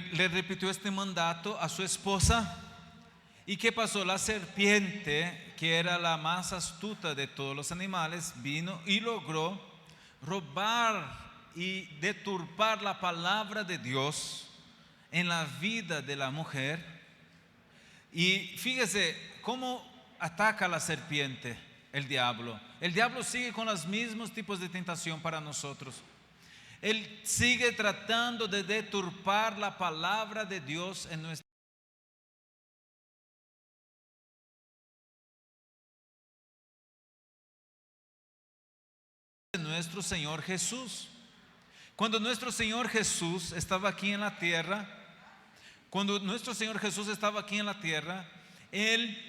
le repitió este mandato a su esposa. ¿Y qué pasó? La serpiente, que era la más astuta de todos los animales, vino y logró robar y deturpar la palabra de Dios en la vida de la mujer. Y fíjese cómo ataca la serpiente el diablo. El diablo sigue con los mismos tipos de tentación para nosotros. Él sigue tratando de deturpar la palabra de Dios en nuestro Señor Jesús. Cuando nuestro Señor Jesús estaba aquí en la tierra, Él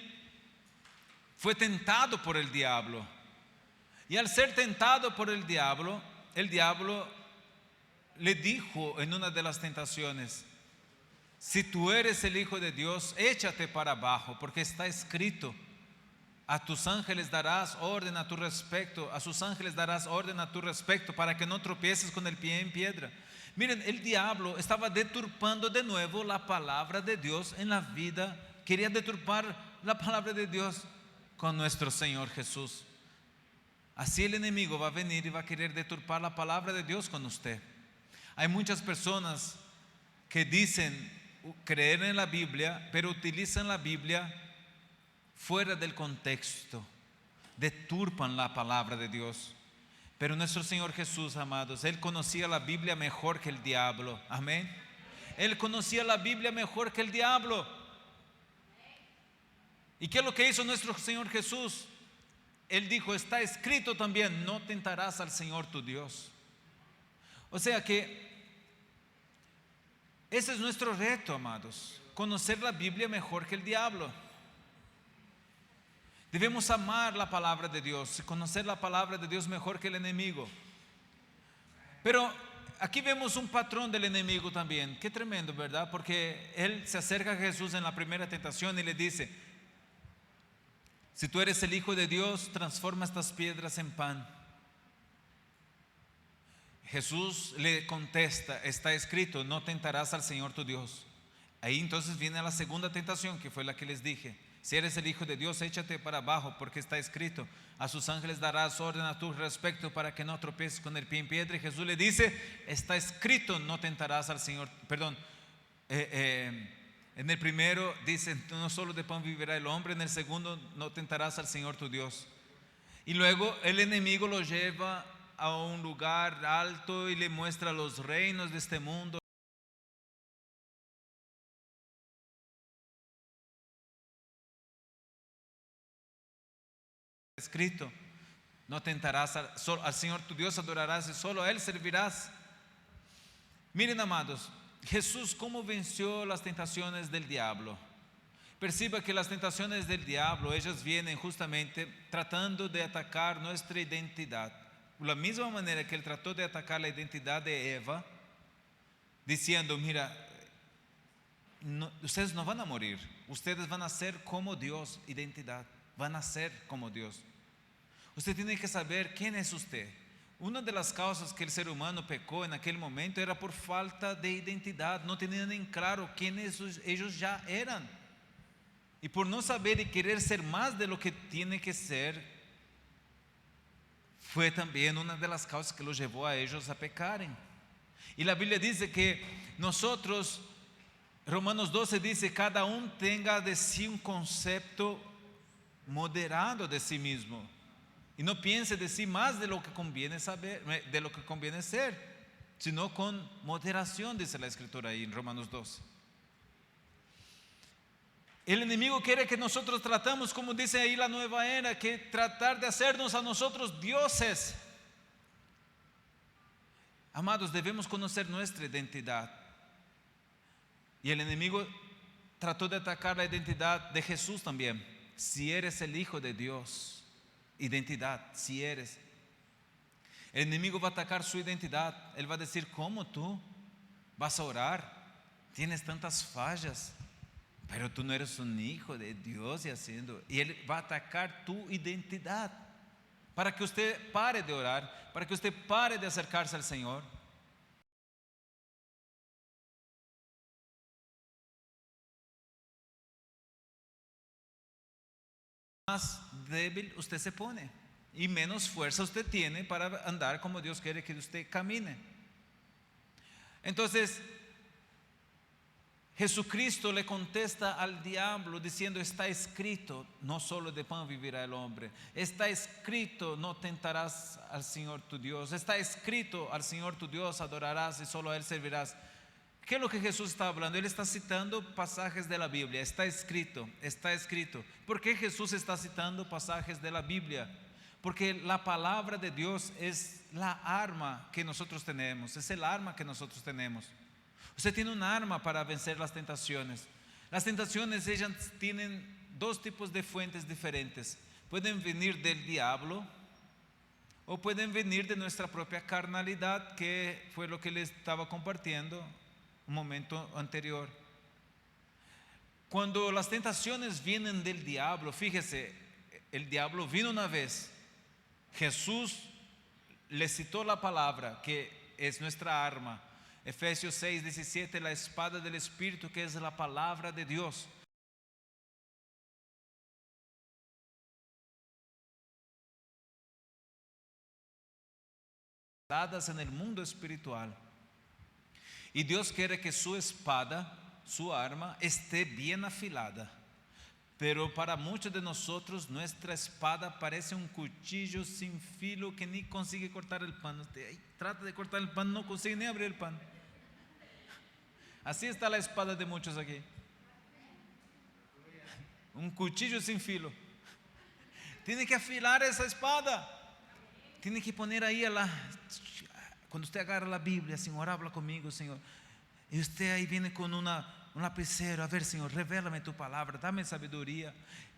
fue tentado por el diablo. Y al ser tentado por el diablo le dijo en una de las tentaciones: si tú eres el Hijo de Dios, échate para abajo, porque está escrito: a tus ángeles darás orden a tu respecto, a sus ángeles darás orden a tu respecto, para que no tropieces con el pie en piedra. Miren, el diablo estaba deturpando de nuevo la palabra de Dios en la vida. Quería deturpar la palabra de Dios con nuestro Señor Jesús. Así el enemigo va a venir y va a querer deturpar la palabra de Dios con usted. Hay muchas personas que dicen creer en la Biblia, pero utilizan la Biblia fuera del contexto, deturpan la palabra de Dios. Pero nuestro Señor Jesús, amados, Él conocía la Biblia mejor que el diablo. Amén. Él conocía la Biblia mejor que el diablo. ¿Y qué es lo que hizo nuestro Señor Jesús? Él dijo: está escrito también, no tentarás al Señor tu Dios. O sea que ese es nuestro reto, amados, conocer la Biblia mejor que el diablo. Debemos amar la palabra de Dios, conocer la palabra de Dios mejor que el enemigo. Pero aquí vemos un patrón del enemigo también. Qué tremendo, ¿verdad? Porque él se acerca a Jesús en la primera tentación y le dice: si tú eres el Hijo de Dios, transforma estas piedras en pan. Jesús le contesta: está escrito, no tentarás al Señor tu Dios. Ahí entonces viene la segunda tentación, que fue la que les dije: si eres el Hijo de Dios, échate para abajo, porque está escrito: a sus ángeles darás orden a tu respecto, para que no tropieces con el pie en piedra. Y Jesús le dice: está escrito, no tentarás al Señor. En el primero dice: no solo de pan vivirá el hombre. En el segundo: no tentarás al Señor tu Dios. Y luego el enemigo lo lleva a un lugar alto y le muestra los reinos de este mundo. Escrito: no tentarás al Señor tu Dios, adorarás y solo a Él servirás. Miren, amados, Jesús cómo venció las tentaciones del diablo. Perciba que las tentaciones del diablo, ellas vienen justamente tratando de atacar nuestra identidad. De la misma manera que él trató de atacar la identidad de Eva, diciendo: mira, ustedes no van a morir, ustedes van a ser como Dios. Identidad, van a ser como Dios. Usted tiene que saber quién es usted. Una de las causas que el ser humano pecó en aquel momento era por falta de identidad. No tenían en claro quiénes ellos ya eran. Y por no saber y querer ser más de lo que tiene que ser, fue también una de las causas que los llevó a ellos a pecar. Y la Biblia dice que nosotros, Romanos 12 dice: cada uno tenga de sí un concepto moderado de sí mismo, y no piense de sí más de lo que conviene saber, de lo que conviene ser, sino con moderación, dice la Escritura ahí en Romanos 12. El enemigo quiere que nosotros tratamos, como dice ahí la Nueva Era, que tratar de hacernos a nosotros dioses. Amados, debemos conocer nuestra identidad. Y el enemigo trató de atacar la identidad de Jesús también. Si eres el Hijo de Dios, identidad, si eres. El enemigo va a atacar su identidad. Él va a decir: ¿cómo tú vas a orar? Tienes tantas fallas, pero tú no eres un hijo de Dios. Y él va a atacar tu identidad, para que usted pare de orar, para que usted pare de acercarse al Señor. más débil usted se pone y menos fuerza usted tiene para andar como Dios quiere que usted camine. Entonces, Jesucristo le contesta al diablo diciendo: está escrito, no solo de pan vivirá el hombre. Está escrito, no tentarás al Señor tu Dios. Está escrito, al Señor tu Dios adorarás y solo a Él servirás. ¿Qué es lo que Jesús está hablando? Él está citando pasajes de la Biblia. Está escrito, está escrito. ¿Por qué Jesús está citando pasajes de la Biblia? Porque la palabra de Dios es la arma que nosotros tenemos, es el arma que nosotros tenemos. Usted tiene un arma para vencer las tentaciones. Las tentaciones, ellas tienen dos tipos de fuentes diferentes. Pueden venir del diablo o pueden venir de nuestra propia carnalidad, que fue lo que les estaba compartiendo un momento anterior. Cuando las tentaciones vienen del diablo, fíjese, el diablo vino una vez. Jesús le citó la palabra que es nuestra arma. Efesios 6:17, la espada del Espíritu, que es la palabra de Dios. Dadas en el mundo espiritual. Y Dios quiere que su espada, su arma, esté bien afilada. Pero para muchos de nosotros, nuestra espada parece un cuchillo sin filo que ni consigue cortar el pan. Usted ahí trata de cortar el pan, no consigue ni abrir el pan. Así está la espada de muchos aquí. Un cuchillo sin filo. Tiene que afilar esa espada. Tiene que poner ahí cuando usted agarra la Biblia: Señor, habla conmigo, Señor. Y usted ahí viene con un lapicero: a ver, Señor, revélame tu palabra, dame sabiduría.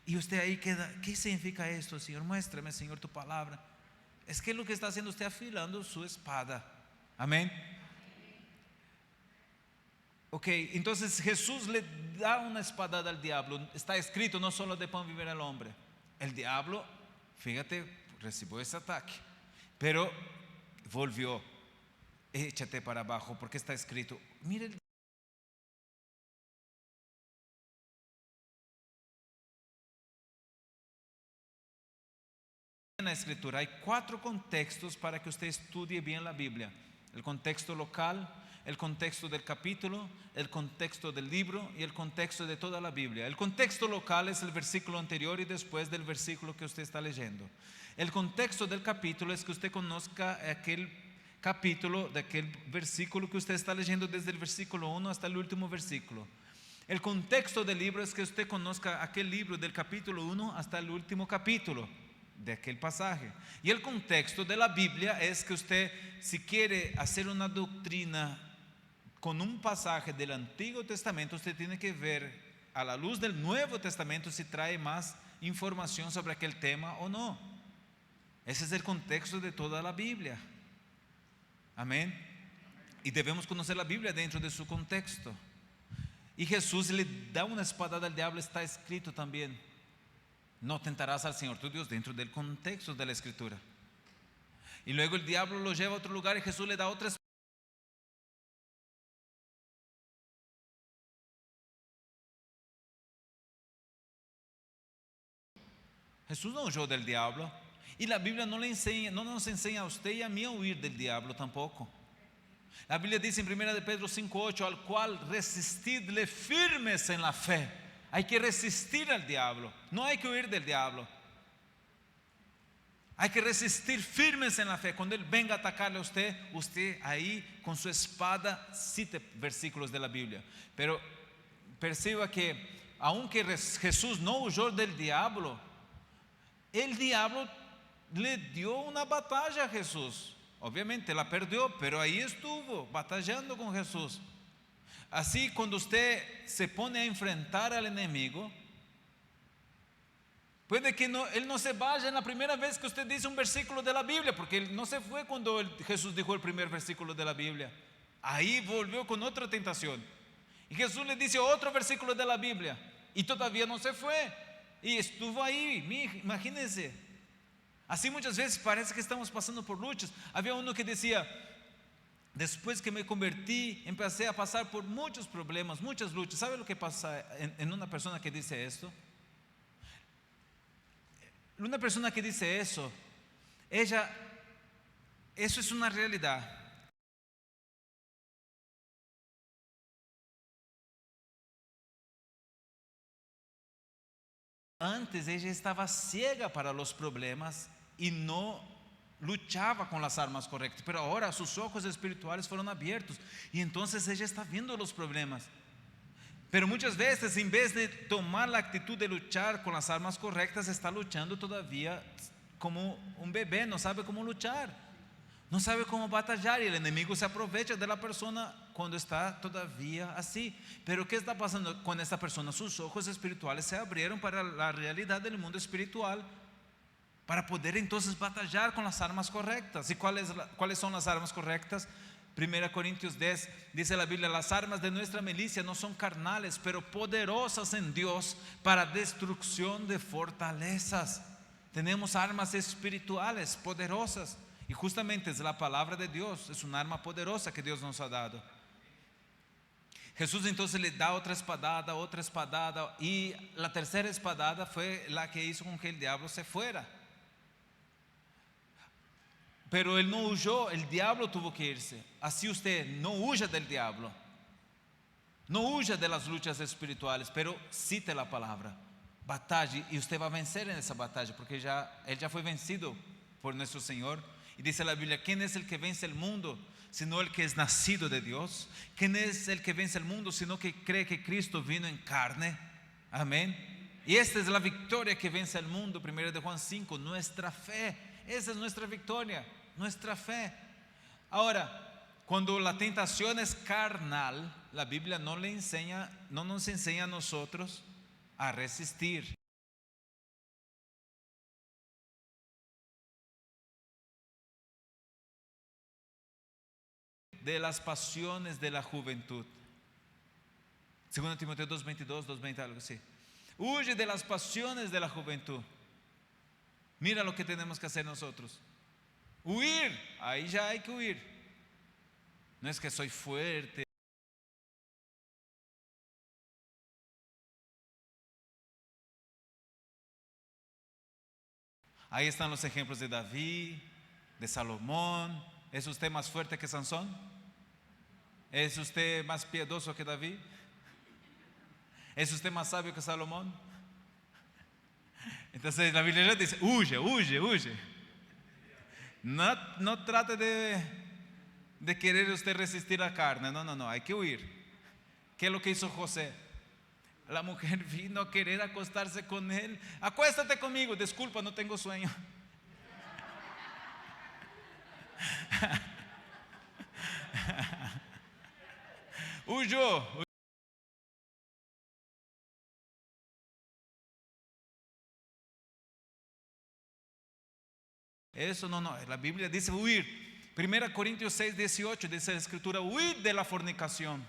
Y usted ahí queda: ¿qué significa esto, Señor? Muéstrame, Señor, tu palabra. Es que lo que está haciendo usted, afilando su espada. Amén. Ok, entonces Jesús le da una espadada al diablo. Está escrito, no solo de pan vivirá el hombre. El diablo, fíjate, recibió ese ataque, pero volvió: échate para abajo, porque está escrito. Mire en la escritura hay 4 contextos para que usted estudie bien la Biblia: el contexto local, el contexto del capítulo, el contexto del libro y el contexto de toda la Biblia. El contexto local es el versículo anterior y después del versículo que usted está leyendo. El contexto del capítulo es que usted conozca aquel capítulo, de aquel versículo que usted está leyendo, desde el versículo 1 hasta el último versículo. El contexto del libro es que usted conozca aquel libro del capítulo 1 hasta el último capítulo de aquel pasaje. Y el contexto de la Biblia es que usted, si quiere hacer una doctrina con un pasaje del Antiguo Testamento, usted tiene que ver a la luz del Nuevo Testamento si trae más información sobre aquel tema o no. Ese es el contexto de toda la Biblia. Amén. Y debemos conocer la Biblia dentro de su contexto. Y Jesús le da una espadada al diablo. Está escrito también: no tentarás al Señor tu Dios, dentro del contexto de la Escritura. Y luego el diablo lo lleva a otro lugar y Jesús le da otra espada. Jesús no huyó del diablo. Y la Biblia no nos enseña a usted y a mí a huir del diablo tampoco. La Biblia dice en 1 de Pedro 5:8: al cual resistidle firmes en la fe. Hay que resistir al diablo, no hay que huir del diablo. Hay que resistir firmes en la fe. Cuando Él venga a atacarle a usted, usted ahí con su espada cite versículos de la Biblia. Pero perciba que aunque Jesús no huyó del diablo, el diablo le dio una batalla a Jesús. Obviamente la perdió, pero ahí estuvo batallando con Jesús. Así, cuando usted se pone a enfrentar al enemigo, puede que él no se vaya en la primera vez que usted dice un versículo de la Biblia, porque él no se fue cuando Jesús dijo el primer versículo de la Biblia. Ahí volvió con otra tentación. Y Jesús le dice otro versículo de la Biblia y todavía no se fue. Y estuvo ahí, imagínense. Así muchas veces parece que estamos pasando por luchas. Había uno que decía: después que me convertí, empecé a pasar por muchos problemas, muchas luchas. ¿Sabe lo que pasa en una persona que dice esto? Una persona que dice eso, eso es una realidad. Antes ella estaba ciega para los problemas y no luchaba con las armas correctas, pero ahora sus ojos espirituales fueron abiertos y entonces ella está viendo los problemas. Pero muchas veces, en vez de tomar la actitud de luchar con las armas correctas, está luchando todavía como un bebé, no sabe cómo luchar, no sabe cómo batallar, y el enemigo se aprovecha de la persona cuando está todavía así. Pero ¿qué está pasando con esta persona? Sus ojos espirituales se abrieron para la realidad del mundo espiritual, para poder entonces batallar con las armas correctas. ¿Y cuáles son las armas correctas? 1 Corintios 10 dice la Biblia: las armas de nuestra milicia no son carnales, pero poderosas en Dios para destrucción de fortalezas. Tenemos armas espirituales poderosas, y justamente es la palabra de Dios, es un arma poderosa que Dios nos ha dado. Jesús entonces le da otra espadada, y la tercera espadada fue la que hizo con que el diablo se fuera. Pero él no huyó, el diablo tuvo que irse. Así usted no huya del diablo, no huya de las luchas espirituales, pero cite la palabra, batalle, y usted va a vencer en esa batalla, porque él ya fue vencido por nuestro Señor. Y dice la Biblia: ¿quién es el que vence el mundo sino el que es nacido de Dios? ¿Quién es el que vence el mundo sino que cree que Cristo vino en carne? Amén. Y esta es la victoria que vence al mundo. 1 de Juan 5, nuestra fe. Esa es nuestra victoria, nuestra fe. Ahora, cuando la tentación es carnal, la Biblia no nos enseña a nosotros a resistir. De las pasiones de la juventud. 2 Timoteo 2:22, 2:20, algo así. Huye de las pasiones de la juventud. Mira lo que tenemos que hacer nosotros: huir. Ahí ya hay que huir. No es que soy fuerte. Ahí están los ejemplos de David, de Salomón. ¿Es usted más fuerte que Sansón? ¿Es usted más piadoso que David? ¿Es usted más sabio que Salomón? Entonces la Biblia dice: huye, huye, huye. No trate de querer usted resistir la carne. No, hay que huir. ¿Qué es lo que hizo José? La mujer vino a querer acostarse con él. Acuéstate conmigo. Disculpa, no tengo sueño. Huyó. Eso no, la Biblia dice huir. 1 Corintios 6:18 dice la escritura: huid de la fornicación.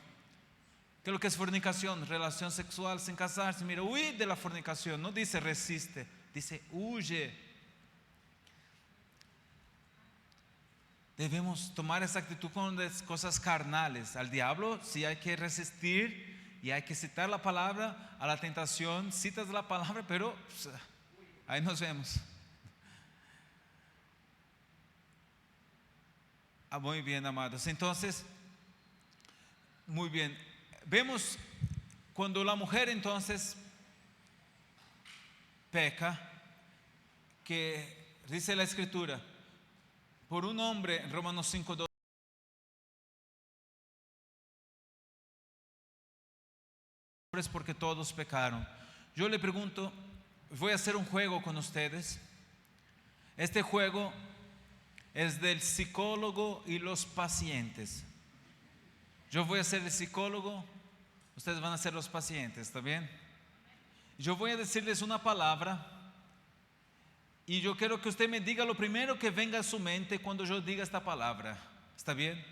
¿Qué es lo que es fornicación? Relación sexual sin casarse. Mira, huid de la fornicación. No dice resiste, dice huye. Debemos tomar esa actitud con las cosas carnales. Al diablo sí hay que resistir y hay que citar la palabra. A la tentación citas la palabra, pero ahí nos vemos. Muy bien, amados. Entonces, muy bien. Vemos cuando la mujer entonces peca, que dice la escritura: por un hombre, en Romanos 5:2, porque todos pecaron. Yo le pregunto, voy a hacer un juego con ustedes. Este juego es del psicólogo y los pacientes. Yo voy a ser el psicólogo, ustedes van a ser los pacientes, ¿está bien? Yo voy a decirles una palabra y yo quiero que usted me diga lo primero que venga a su mente cuando yo diga esta palabra, ¿está bien?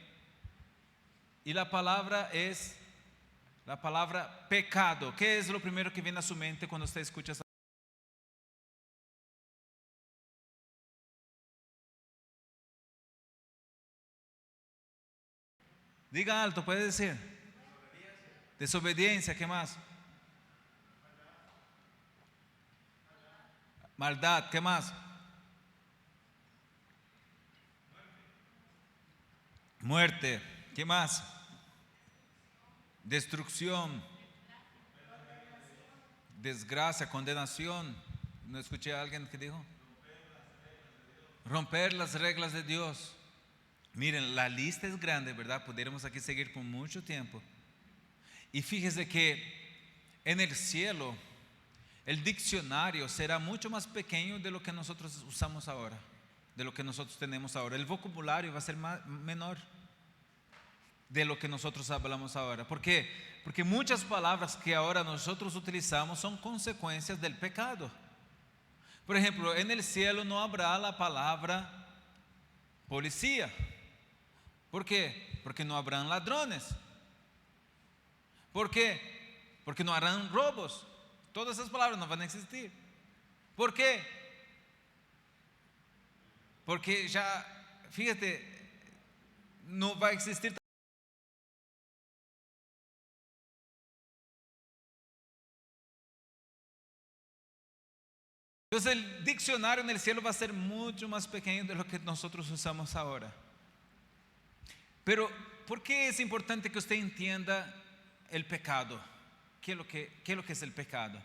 Y la palabra es la palabra pecado. ¿Qué es lo primero que viene a su mente cuando usted escucha esta? Diga alto, puede decir. Desobediencia, ¿qué más? Maldad, ¿qué más? Muerte, ¿qué más? Destrucción, desgracia, condenación. ¿No escuché a alguien que dijo? Romper las reglas de Dios. Miren, la lista es grande, ¿verdad? Pudiéramos aquí seguir por mucho tiempo. Y fíjese que en el cielo el diccionario será mucho más pequeño de lo que nosotros usamos ahora, de lo que nosotros tenemos ahora. El vocabulario va a ser menor de lo que nosotros hablamos ahora. ¿Por qué? Porque muchas palabras que ahora nosotros utilizamos son consecuencias del pecado. Por ejemplo, en el cielo no habrá la palabra policía. ¿Por qué? Porque no habrán ladrones. ¿Por qué? Porque no harán robos. Todas esas palabras no van a existir. ¿Por qué? Porque ya, fíjate, no va a existir. Entonces el diccionario en el cielo va a ser mucho más pequeño de lo que nosotros usamos ahora. Pero, ¿por qué es importante que usted entienda el pecado? ¿Qué es lo que es el pecado?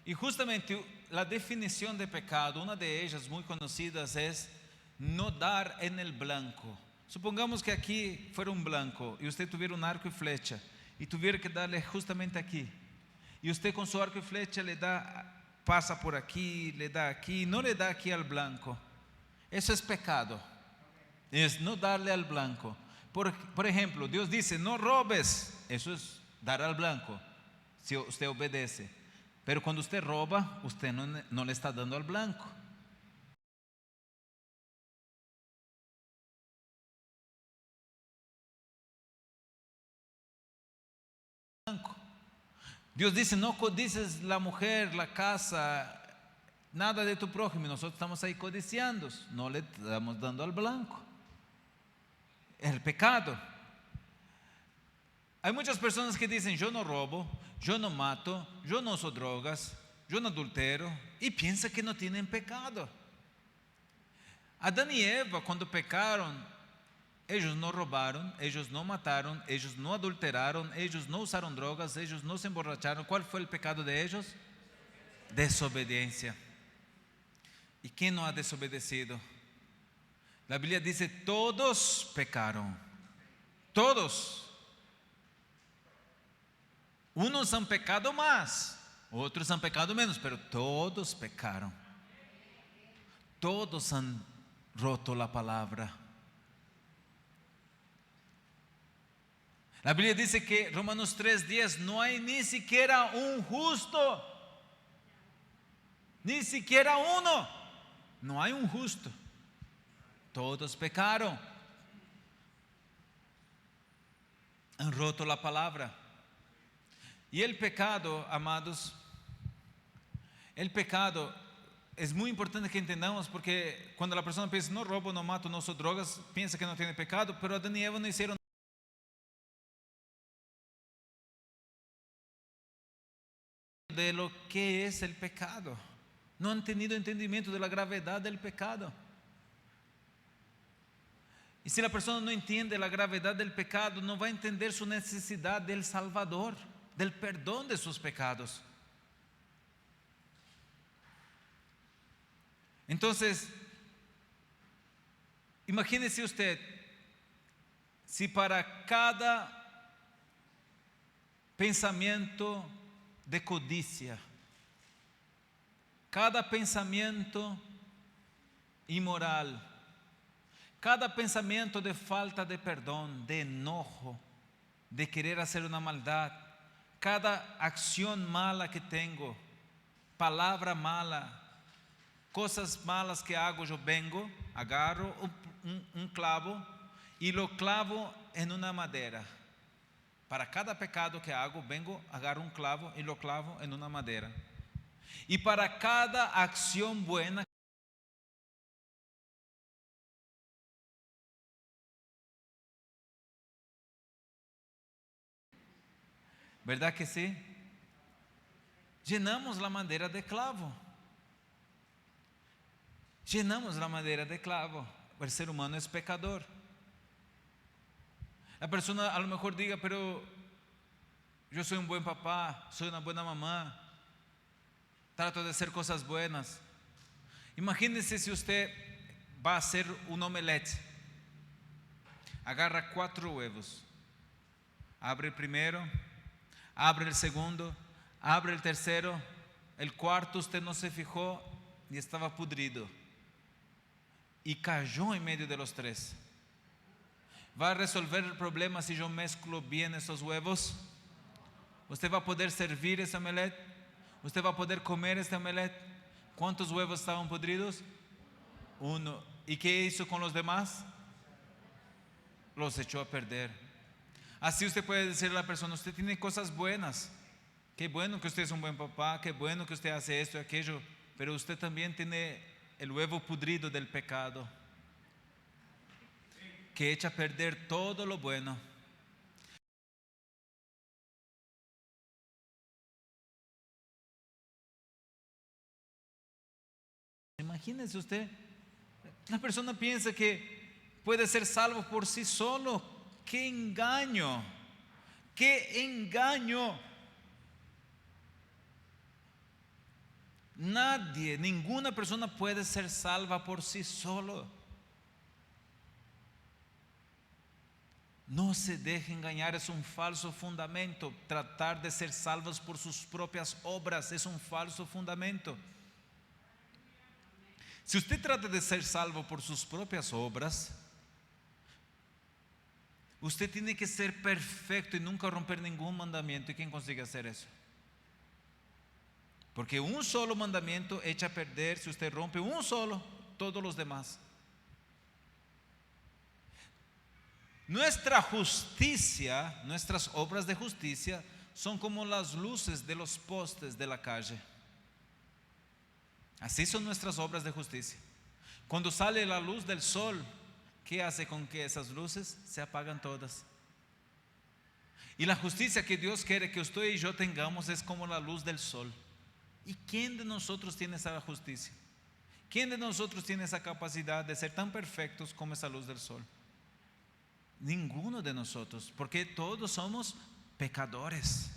Y justamente la definición de pecado, una de ellas muy conocidas es no dar en el blanco. Supongamos que aquí fuera un blanco y usted tuviera un arco y flecha y tuviera que darle justamente aquí. Y usted con su arco y flecha le da, pasa por aquí, le da aquí, no le da aquí al blanco. Eso es pecado. Es no darle al blanco. Por ejemplo, Dios dice, no robes. Eso es dar al blanco, si usted obedece. Pero cuando usted roba, usted no le está dando al blanco. Dios dice, no codices la mujer, la casa, nada de tu prójimo. Nosotros estamos ahí codiciando, no le estamos dando al blanco. El pecado. Hay muchas personas que dicen, yo no robo, yo no mato, yo no uso drogas, yo no adultero, y piensa que no tienen pecado. Adán y Eva, cuando pecaron, ellos no robaron, ellos no mataron, ellos no adulteraron, ellos no usaron drogas, ellos no se emborracharon. ¿Cuál fue el pecado de ellos? Desobediencia. ¿Y quién no ha desobedecido? La Biblia dice, todos pecaron. Todos. Unos han pecado más, otros han pecado menos, pero todos pecaron. Todos han roto la palabra. La Biblia dice que Romanos 3:10, no hay ni siquiera un justo, ni siquiera uno. No hay un justo. Todos pecaron. Han roto la palabra. Y el pecado, amados, el pecado es muy importante que entendamos, porque cuando la persona piensa, no robo, no mato, no uso drogas, piensa que no tiene pecado, pero Adán y Eva no hicieron de lo que es el pecado. No han tenido entendimiento de la gravedad del pecado. Y si la persona no entiende la gravedad del pecado, no va a entender su necesidad del Salvador, del perdón de sus pecados. Entonces, imagínese usted, si para cada pensamiento de codicia, cada pensamiento inmoral, cada pensamiento de falta de perdón, de enojo, de querer hacer una maldad, cada acción mala que tengo, palabra mala, cosas malas que hago, yo vengo, agarro un clavo y lo clavo en una madera. Para cada pecado que hago, vengo, agarro un clavo y lo clavo en una madera. Y para cada acción buena, ¿verdad que sí? Llenamos la madera de clavo. llenamos la madera de clavo. El ser humano es pecador. La persona a lo mejor diga, pero yo soy un buen papá, soy una buena mamá, trato de hacer cosas buenas. Imagínese si usted va a hacer un omelette. Agarra 4 huevos, abre el primero, abre el segundo, abre el tercero, el cuarto usted no se fijó y estaba pudrido y cayó en medio de los 3. ¿Va a resolver el problema si yo mezclo bien esos huevos? ¿Usted va a poder servir ese omelette? ¿Usted va a poder comer este omelette? ¿Cuántos huevos estaban podridos? 1. ¿Y qué hizo con los demás? Los echó a perder. Así usted puede decirle a la persona, usted tiene cosas buenas. Qué bueno que usted es un buen papá, qué bueno que usted hace esto y aquello, pero usted también tiene el huevo podrido del pecado, que echa a perder todo lo bueno. Imagínese usted, la persona piensa que puede ser salvo por sí solo. ¡Qué engaño! ¡Qué engaño! Nadie, ninguna persona puede ser salva por sí solo. No se deje engañar, es un falso fundamento. Tratar de ser salvos por sus propias obras es un falso fundamento. Si usted trata de ser salvo por sus propias obras, usted tiene que ser perfecto y nunca romper ningún mandamiento. ¿Y quién consigue hacer eso? Porque un solo mandamiento echa a perder, si usted rompe un solo, todos los demás. Nuestra justicia, nuestras obras de justicia son como las luces de los postes de la calle. Así son nuestras obras de justicia. Cuando sale la luz del sol, ¿qué hace con que esas luces se apagan todas? Y la justicia que Dios quiere que usted y yo tengamos es como la luz del sol. ¿Y quién de nosotros tiene esa justicia? ¿Quién de nosotros tiene esa capacidad de ser tan perfectos como esa luz del sol? Ninguno de nosotros, porque todos somos pecadores.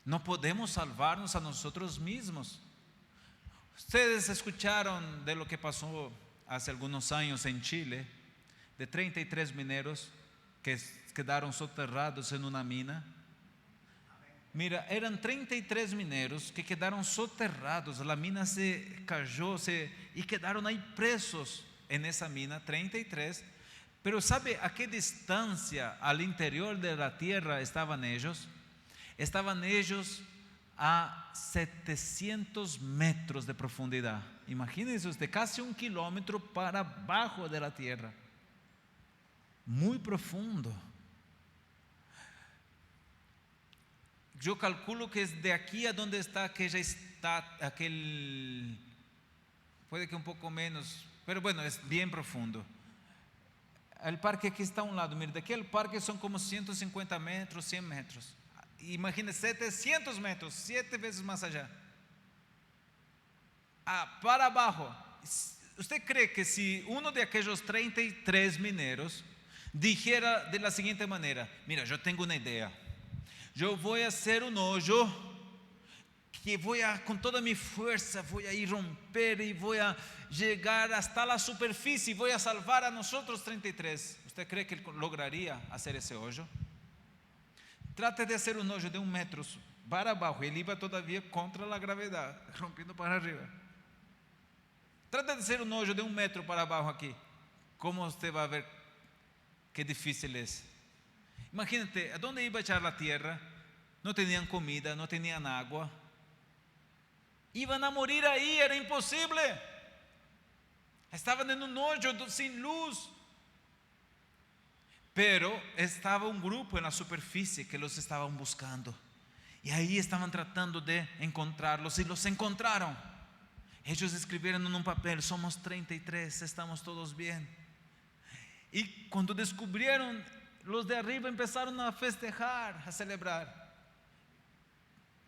No podemos salvarnos a nosotros mismos. Ustedes escucharon de lo que pasó hace algunos años en Chile, de 33 mineros que quedaron soterrados en una mina. Mira, eran 33 mineros que quedaron soterrados, la mina se cayó y quedaron ahí presos en esa mina, 33. Pero ¿sabe a qué distancia al interior de la tierra estaban ellos? Estaban ellos a 700 metros de profundidad. Imagínense usted, casi 1 kilómetro para abajo de la tierra. Muy profundo. Yo calculo que es de aquí a donde está puede que un poco menos, pero bueno, es bien profundo. El parque aquí está a un lado, mire, de aquí al parque son como 150 metros, 100 metros. Imagínese 700 metros, 7 veces más allá. Para abajo. ¿Usted cree que si uno de aquellos 33 mineros dijera de la siguiente manera: mira, yo tengo una idea, yo voy a hacer un hoyo que con toda mi fuerza voy a ir romper y voy a llegar hasta la superficie y voy a salvar a nosotros 33? ¿Usted cree que lograría hacer ese hoyo? Trate de hacer un hoyo de 1 metro para abajo, él iba todavía contra la gravedad, rompiendo para arriba. Trate de hacer un hoyo de 1 metro para abajo aquí, ¿cómo usted va a ver qué difícil es? Imagínate, ¿a dónde iba a echar la tierra? No tenían comida, no tenían agua, iban a morir ahí, era imposible. Estaban en un hoyo sin luz. Pero estaba un grupo en la superficie que los estaban buscando. Y ahí estaban tratando de encontrarlos y los encontraron. Ellos escribieron en un papel: somos 33, estamos todos bien. Y cuando descubrieron, los de arriba empezaron a festejar, a celebrar.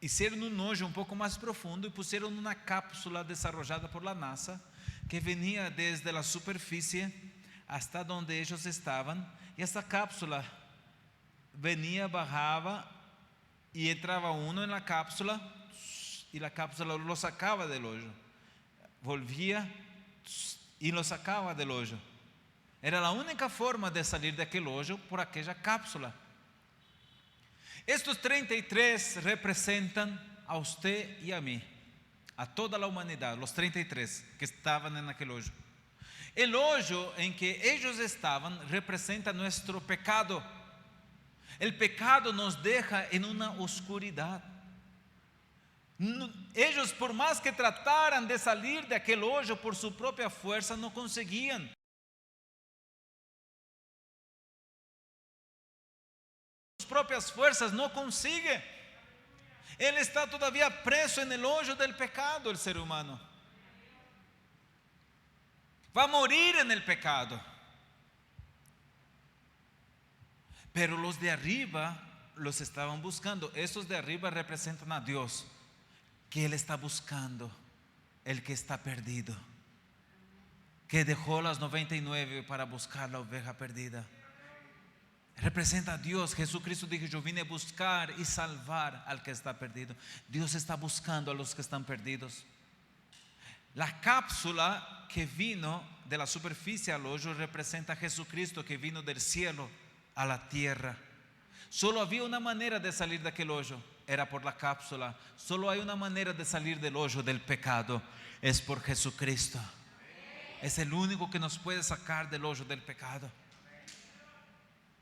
Hicieron un hoyo un poco más profundo y pusieron una cápsula desarrollada por la NASA que venía desde la superficie hasta donde ellos estaban, y esta cápsula venía, bajaba y entraba uno en la cápsula y la cápsula lo sacaba del hoyo, volvía y lo sacaba del hoyo. Era la única forma de salir de aquel hoyo, por aquella cápsula. Estos 33 representan a usted y a mí, a toda la humanidad, los 33 que estaban en aquel hoyo. El hoyo en que ellos estaban representa nuestro pecado. El pecado nos deja en una oscuridad. Ellos, por más que trataran de salir de aquel hoyo por su propia fuerza, no conseguían. Sus propias fuerzas no consigue. Él está todavía preso en el hoyo del pecado, el ser humano. Va a morir en el pecado. Pero los de arriba los estaban buscando. Estos de arriba representan a Dios, que Él está buscando el que está perdido, que dejó las 99 para buscar la oveja perdida. Representa a Dios. Jesucristo dijo: yo vine a buscar y salvar al que está perdido. Dios está buscando a los que están perdidos. La cápsula que vino de la superficie al hoyo representa a Jesucristo, que vino del cielo a la tierra. Solo había una manera de salir de aquel hoyo, era por la cápsula. Solo hay una manera de salir del hoyo del pecado, es por Jesucristo. Es el único que nos puede sacar del hoyo del pecado.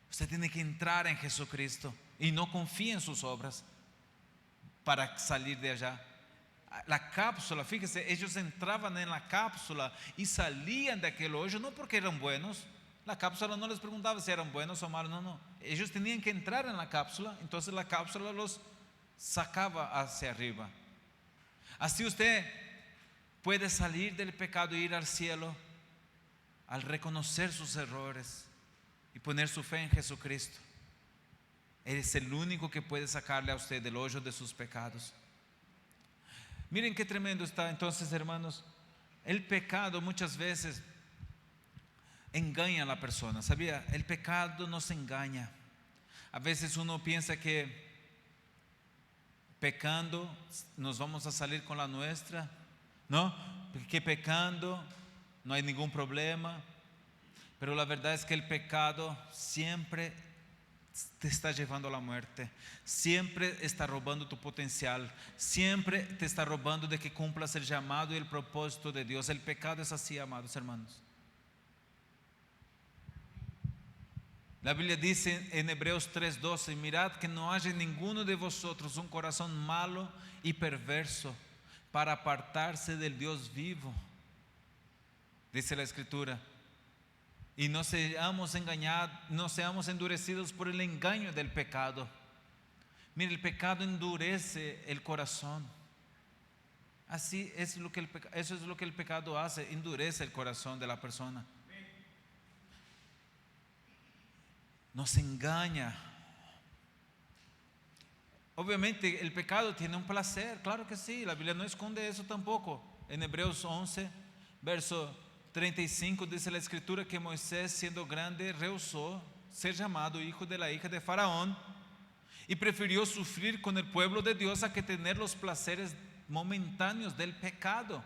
Usted tiene que entrar en Jesucristo y no confía en sus obras para salir de allá. La cápsula, fíjese, ellos entraban en la cápsula y salían de aquel hoyo no porque eran buenos. La cápsula no les preguntaba si eran buenos o malos, no. Ellos tenían que entrar en la cápsula, entonces la cápsula los sacaba hacia arriba. Así usted puede salir del pecado e ir al cielo al reconocer sus errores y poner su fe en Jesucristo. Él es el único que puede sacarle a usted del hoyo de sus pecados. Miren qué tremendo está. Entonces, hermanos, el pecado muchas veces engaña a la persona. ¿Sabía? El pecado nos engaña. A veces uno piensa que pecando nos vamos a salir con la nuestra, ¿no? Que pecando no hay ningún problema. Pero la verdad es que el pecado siempre te está llevando a la muerte, siempre está robando tu potencial, siempre te está robando de que cumplas el llamado y el propósito de Dios. El pecado es así, amados hermanos. La Biblia dice en Hebreos 3:12: mirad que no haya en ninguno de vosotros un corazón malo y perverso para apartarse del Dios vivo. Dice la Escritura. Y no seamos engañados, no seamos endurecidos por el engaño del pecado. Mire, el pecado endurece el corazón. Así es lo que eso es lo que el pecado hace, endurece el corazón de la persona. Nos engaña. Obviamente el pecado tiene un placer, claro que sí, la Biblia no esconde eso tampoco. En Hebreos 11, verso 35 dice la Escritura que Moisés, siendo grande, rehusó ser llamado hijo de la hija de Faraón y prefirió sufrir con el pueblo de Dios a que tener los placeres momentáneos del pecado.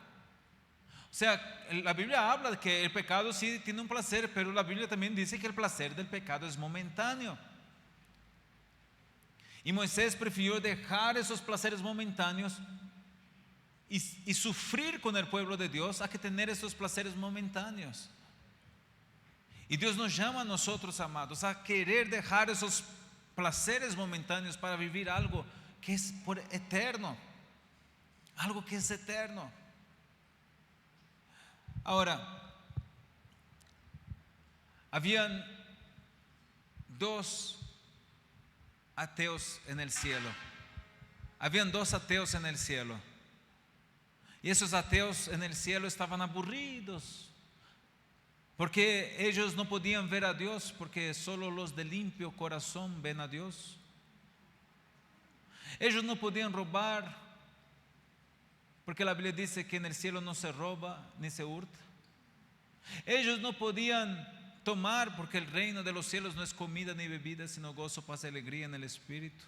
O sea, la Biblia habla de que el pecado sí tiene un placer, pero la Biblia también dice que el placer del pecado es momentáneo. Y Moisés prefirió dejar esos placeres momentáneos y sufrir con el pueblo de Dios a que tener esos placeres momentáneos. Y Dios nos llama a nosotros, amados, a querer dejar esos placeres momentáneos para vivir algo que es por eterno, algo que es eterno. Ahora, habían dos ateos en el cielo. Habían dos ateos en el cielo. Y esos ateos en el cielo estaban aburridos, porque ellos no podían ver a Dios, porque solo los de limpio corazón ven a Dios. Ellos no podían robar, porque la Biblia dice que en el cielo no se roba ni se hurta. Ellos no podían tomar porque el reino de los cielos no es comida ni bebida, sino gozo, paz y alegría en el Espíritu.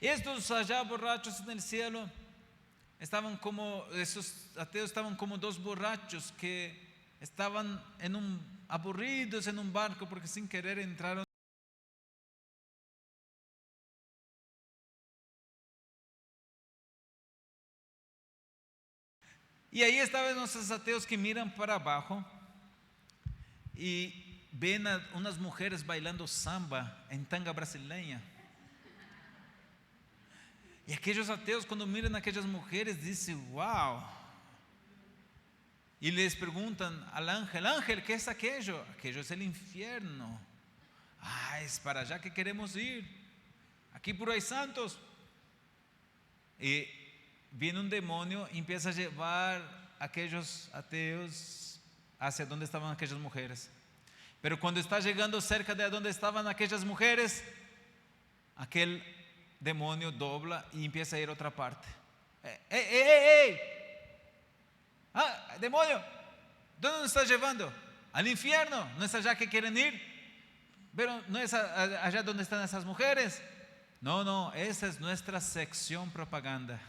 Estos allá borrachos en el cielo esos ateos estaban como dos borrachos que estaban aburridos en un barco porque sin querer entraron. Y ahí estaban esos ateos que miran para abajo y ven a unas mujeres bailando samba en tanga brasileña. Y aquellos ateos, cuando miran a aquellas mujeres, dicen: wow. Y les preguntan al ángel: ángel, ¿qué es aquello? Aquello es el infierno. Es para allá que queremos ir. Aquí puro hay santos. Y viene un demonio y empieza a llevar a aquellos ateos hacia donde estaban aquellas mujeres. Pero cuando está llegando cerca de donde estaban aquellas mujeres, aquel demonio dobla y empieza a ir a otra parte. ¡Ey! Demonio, ¿dónde nos estás llevando? Al infierno. ¿No es allá que quieren ir? Pero no es allá donde están esas mujeres. No, esa es nuestra sección propaganda.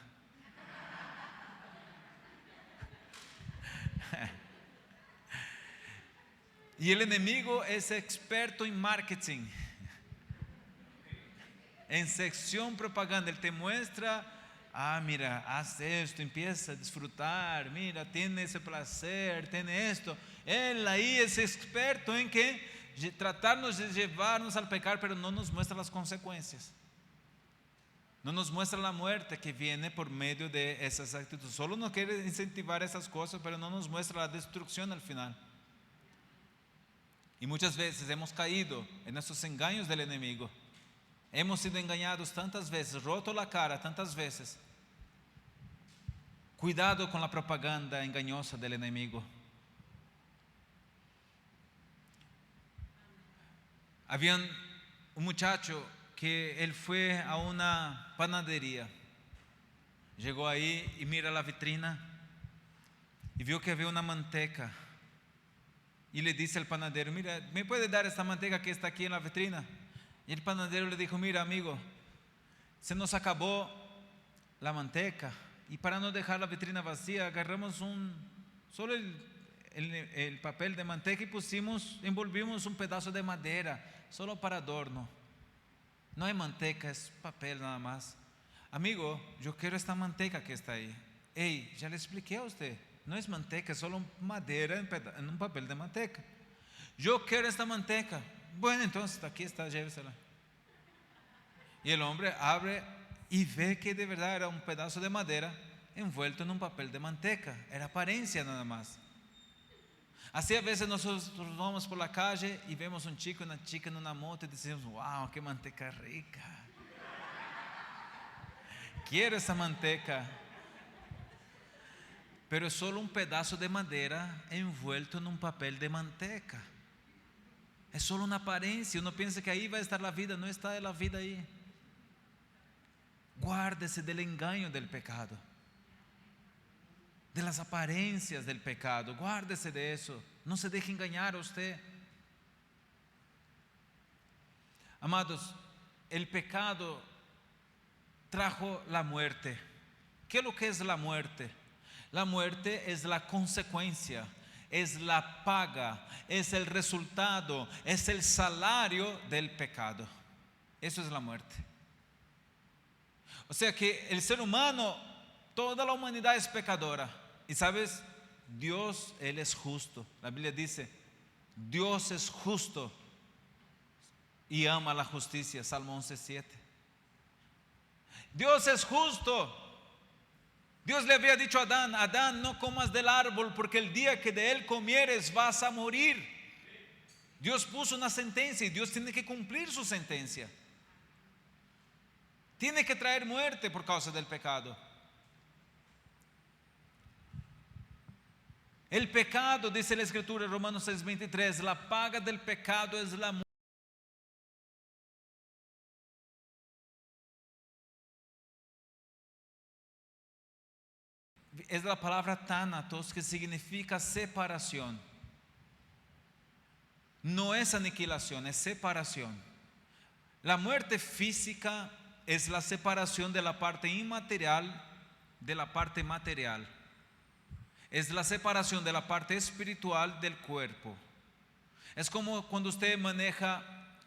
Y el enemigo es experto en marketing, en sección propaganda. Él te muestra: mira, haz esto, empieza a disfrutar, mira, tiene ese placer, tiene esto. Él ahí es experto en tratarnos de llevarnos al pecado, pero no nos muestra las consecuencias. No nos muestra la muerte que viene por medio de esas actitudes. Solo nos quiere incentivar esas cosas, pero no nos muestra la destrucción al final. Y muchas veces hemos caído en esos engaños del enemigo. Hemos sido engañados tantas veces, roto la cara tantas veces. Cuidado con la propaganda engañosa del enemigo. Había un muchacho que él fue a una panadería. Llegó ahí y mira la vitrina y vio que había una manteca. Y le dice al panadero: mira, ¿me puede dar esta manteca que está aquí en la vitrina? Y el panadero le dijo: mira, amigo, se nos acabó la manteca, y para no dejar la vitrina vacía, agarramos solo el papel de manteca y envolvimos un pedazo de madera, solo para adorno. No hay manteca, es papel nada más. Amigo, yo quiero esta manteca que está ahí. Ya le expliqué a usted, no es manteca, es solo madera en un papel de manteca. Yo quiero esta manteca. Bueno, entonces aquí está, llévesela. Y el hombre abre y ve que de verdad era un pedazo de madera envuelto en un papel de manteca. Era apariencia nada más. Así a veces nosotros vamos por la calle y vemos un chico y una chica en una moto y decimos: wow, qué manteca rica. Quiero esa manteca. Pero es solo un pedazo de madera envuelto en un papel de manteca. Es solo una apariencia. Uno piensa que ahí va a estar la vida. No está la vida ahí. Guárdese del engaño del pecado, de las apariencias del pecado. Guárdese de eso. No se deje engañar a usted. Amados, el pecado trajo la muerte. ¿Qué es lo que es la muerte? La muerte es la consecuencia, es la paga, es el resultado, es el salario del pecado. Eso es la muerte. O sea que el ser humano, toda la humanidad es pecadora. Y sabes, Dios, Él es justo. La Biblia dice: Dios es justo y ama la justicia. Salmo 11:7. Dios es justo. Dios le había dicho a Adán: Adán, no comas del árbol, porque el día que de él comieres vas a morir. Dios puso una sentencia y Dios tiene que cumplir su sentencia. Tiene que traer muerte por causa del pecado. El pecado, dice la Escritura en Romanos 6:23, la paga del pecado es la muerte. es la palabra thanatos, que significa separación. No es aniquilación, es separación. La muerte física es la separación de la parte inmaterial de la parte material. Es la separación de la parte espiritual del cuerpo. Es como cuando usted maneja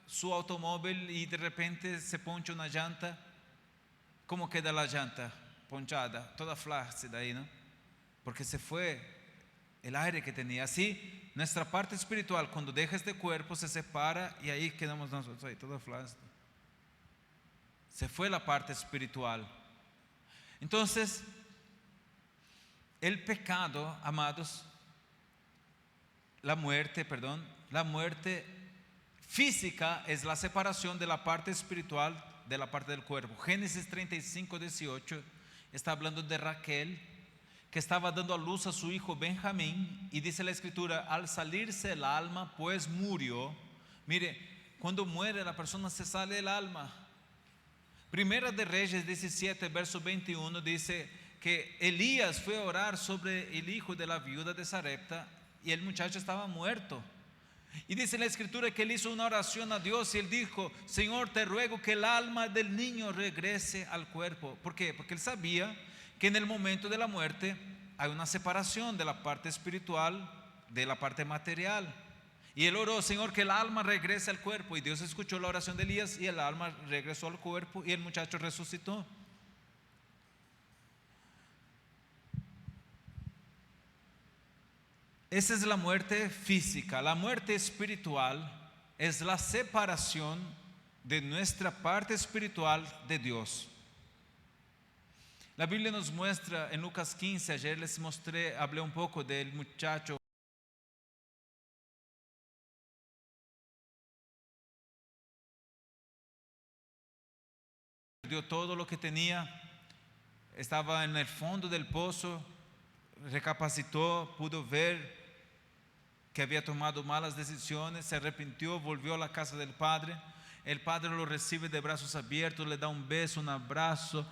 su automóvil y de repente se poncha una llanta. ¿Cómo queda la llanta? Ponchada, toda flácida ahí, ¿no? Porque se fue el aire que tenía. Así, nuestra parte espiritual, cuando deja este cuerpo, se separa y ahí quedamos nosotros ahí, todo flácido. Se fue la parte espiritual. Entonces, el pecado, amados, la muerte física es la separación de la parte espiritual de la parte del cuerpo. Génesis 35:18 está hablando de Raquel, que estaba dando a luz a su hijo Benjamín, y dice la escritura, al salirse el alma, pues murió. Mire, cuando muere la persona se sale el alma. Primera de Reyes 17, verso 21 dice que Elías fue a orar sobre el hijo de la viuda de Sarepta y el muchacho estaba muerto. Y dice la escritura que él hizo una oración a Dios y él dijo, Señor, te ruego que el alma del niño regrese al cuerpo. ¿Por qué? Porque él sabía que en el momento de la muerte hay una separación de la parte espiritual de la parte material. Y él oró, Señor, que el alma regrese al cuerpo. Y Dios escuchó la oración de Elías y el alma regresó al cuerpo y el muchacho resucitó. Esa es la muerte física. La muerte espiritual es la separación de nuestra parte espiritual de Dios. La Biblia nos muestra en Lucas 15, ayer les mostré, hablé un poco del muchacho que perdió todo lo que tenía, estaba en el fondo del pozo, recapacitó, pudo ver que había tomado malas decisiones, se arrepintió, volvió a la casa del padre. El padre lo recibe de brazos abiertos, le da un beso, un abrazo,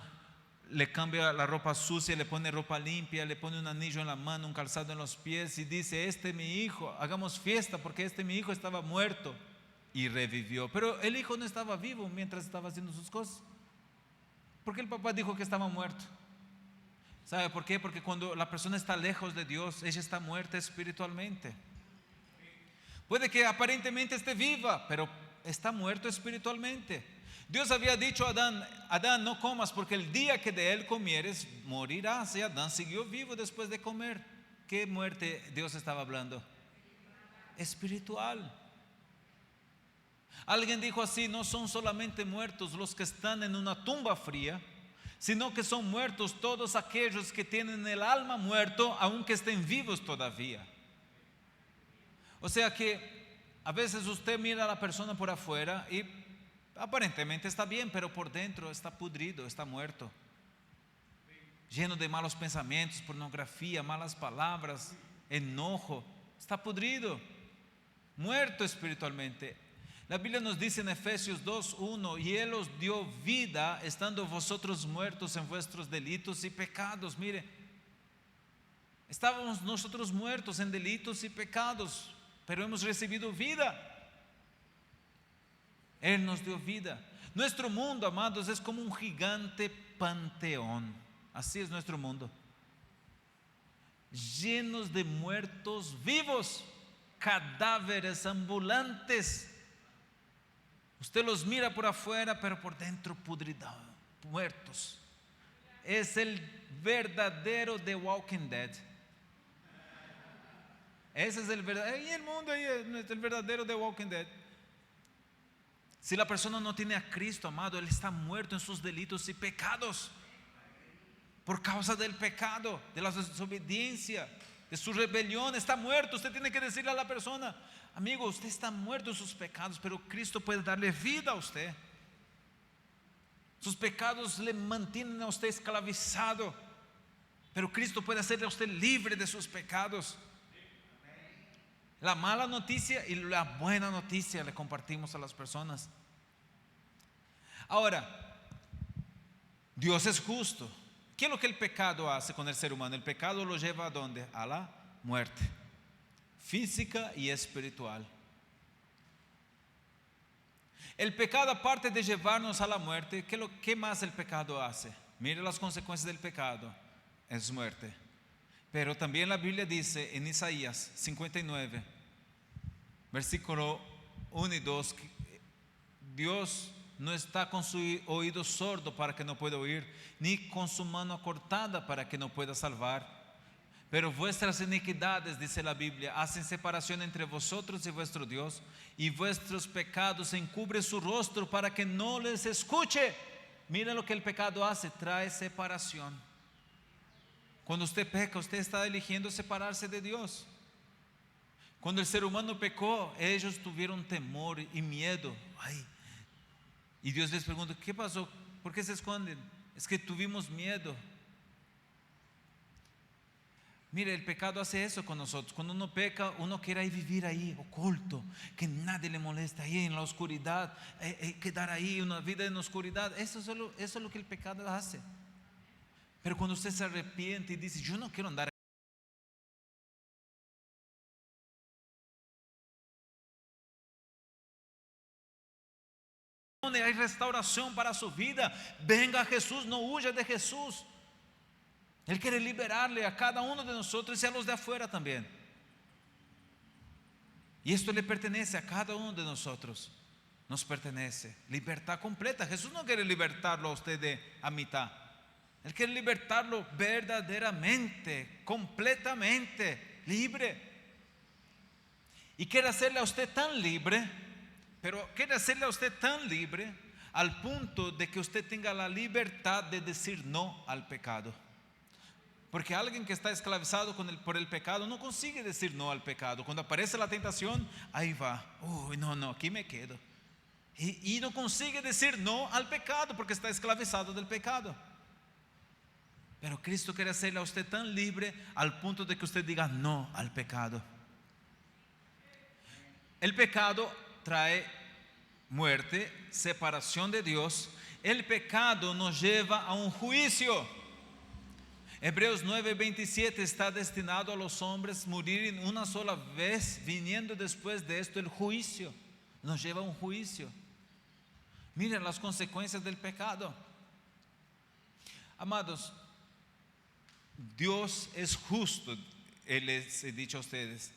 le cambia la ropa sucia, le pone ropa limpia, le pone un anillo en la mano, un calzado en los pies y dice, este es mi hijo, hagamos fiesta porque este mi hijo estaba muerto y revivió. Pero el hijo no estaba vivo mientras estaba haciendo sus cosas, porque el papá dijo que estaba muerto. ¿Sabe por qué? Porque cuando la persona está lejos de Dios, ella está muerta espiritualmente. Puede que aparentemente esté viva, pero está muerto espiritualmente. Dios había dicho a Adán, Adán, no comas porque el día que de él comieres morirás. Y Adán siguió vivo después de comer. ¿Qué muerte Dios estaba hablando? Espiritual. Alguien dijo así, no son solamente muertos los que están en una tumba fría, sino que son muertos todos aquellos que tienen el alma muerto, aunque estén vivos todavía. O sea que a veces usted mira a la persona por afuera y aparentemente está bien, pero por dentro está pudrido, está muerto, lleno de malos pensamientos, pornografía, malas palabras, enojo, está pudrido, muerto espiritualmente. La Biblia nos dice en Efesios 2:1, y Él os dio vida estando vosotros muertos en vuestros delitos y pecados. Mire, estábamos nosotros muertos en delitos y pecados, pero hemos recibido vida. Él nos dio vida. Nuestro mundo, amados, es como un gigante panteón. Así es nuestro mundo, llenos de muertos vivos, cadáveres ambulantes. Usted los mira por afuera, pero por dentro pudridos, muertos. Es el verdadero The Walking Dead. Ese es el verdadero, y el mundo ahí es el verdadero The Walking Dead. Si la persona no tiene a Cristo, amado, él está muerto en sus delitos y pecados. Por causa del pecado, de la desobediencia, de su rebelión, está muerto. Usted tiene que decirle a la persona, amigo, usted está muerto en sus pecados, pero Cristo puede darle vida a usted. Sus pecados le mantienen a usted esclavizado, pero Cristo puede hacerle a usted libre de sus pecados. La mala noticia y la buena noticia le compartimos a las personas. Ahora, Dios es justo. ¿Qué es lo que el pecado hace con el ser humano? El pecado lo lleva ¿a dónde? A la muerte física y espiritual. El pecado, aparte de llevarnos a la muerte, ¿qué más el pecado hace? Mire las consecuencias del pecado, es muerte. Pero también la Biblia dice en Isaías 59, versículo 1 y 2, que Dios no está con su oído sordo para que no pueda oír, ni con su mano cortada para que no pueda salvar. Pero vuestras iniquidades, dice la Biblia, hacen separación entre vosotros y vuestro Dios, y vuestros pecados encubren su rostro para que no les escuche. Mira lo que el pecado hace, trae separación. Cuando usted peca, usted está eligiendo separarse de Dios. Cuando el ser humano pecó, ellos tuvieron temor y miedo. Ay. Y Dios les pregunta, ¿qué pasó? ¿Por qué se esconden? Es que tuvimos miedo. Mire, el pecado hace eso con nosotros. Cuando uno peca, uno quiere vivir ahí, oculto, que nadie le moleste, ahí en la oscuridad, quedar ahí, una vida en oscuridad. Eso es lo que el pecado hace. Pero cuando usted se arrepiente y dice, yo no quiero andar, hay restauración para su vida. Venga a Jesús, no huya de Jesús. Él quiere liberarle a cada uno de nosotros y a los de afuera también. Y esto le pertenece a cada uno de nosotros. Nos pertenece. Libertad completa. Jesús no quiere libertarlo a usted a mitad. Él quiere libertarlo verdaderamente, completamente libre. Y quiere hacerle a usted tan libre, pero quiere hacerle a usted tan libre al punto de que usted tenga la libertad de decir no al pecado. Porque alguien que está esclavizado por el pecado no consigue decir no al pecado. Cuando aparece la tentación, ahí va. Uy, no, aquí me quedo. Y no consigue decir no al pecado porque está esclavizado del pecado. Pero Cristo quiere hacerle a usted tan libre al punto de que usted diga no al pecado. El pecado trae muerte, separación de Dios. El pecado nos lleva a un juicio. Hebreos 9:27 está destinado a los hombres morir en una sola vez, viniendo después de esto el juicio. Nos lleva a un juicio. Miren las consecuencias del pecado. Amados, Dios es justo, les he dicho a ustedes.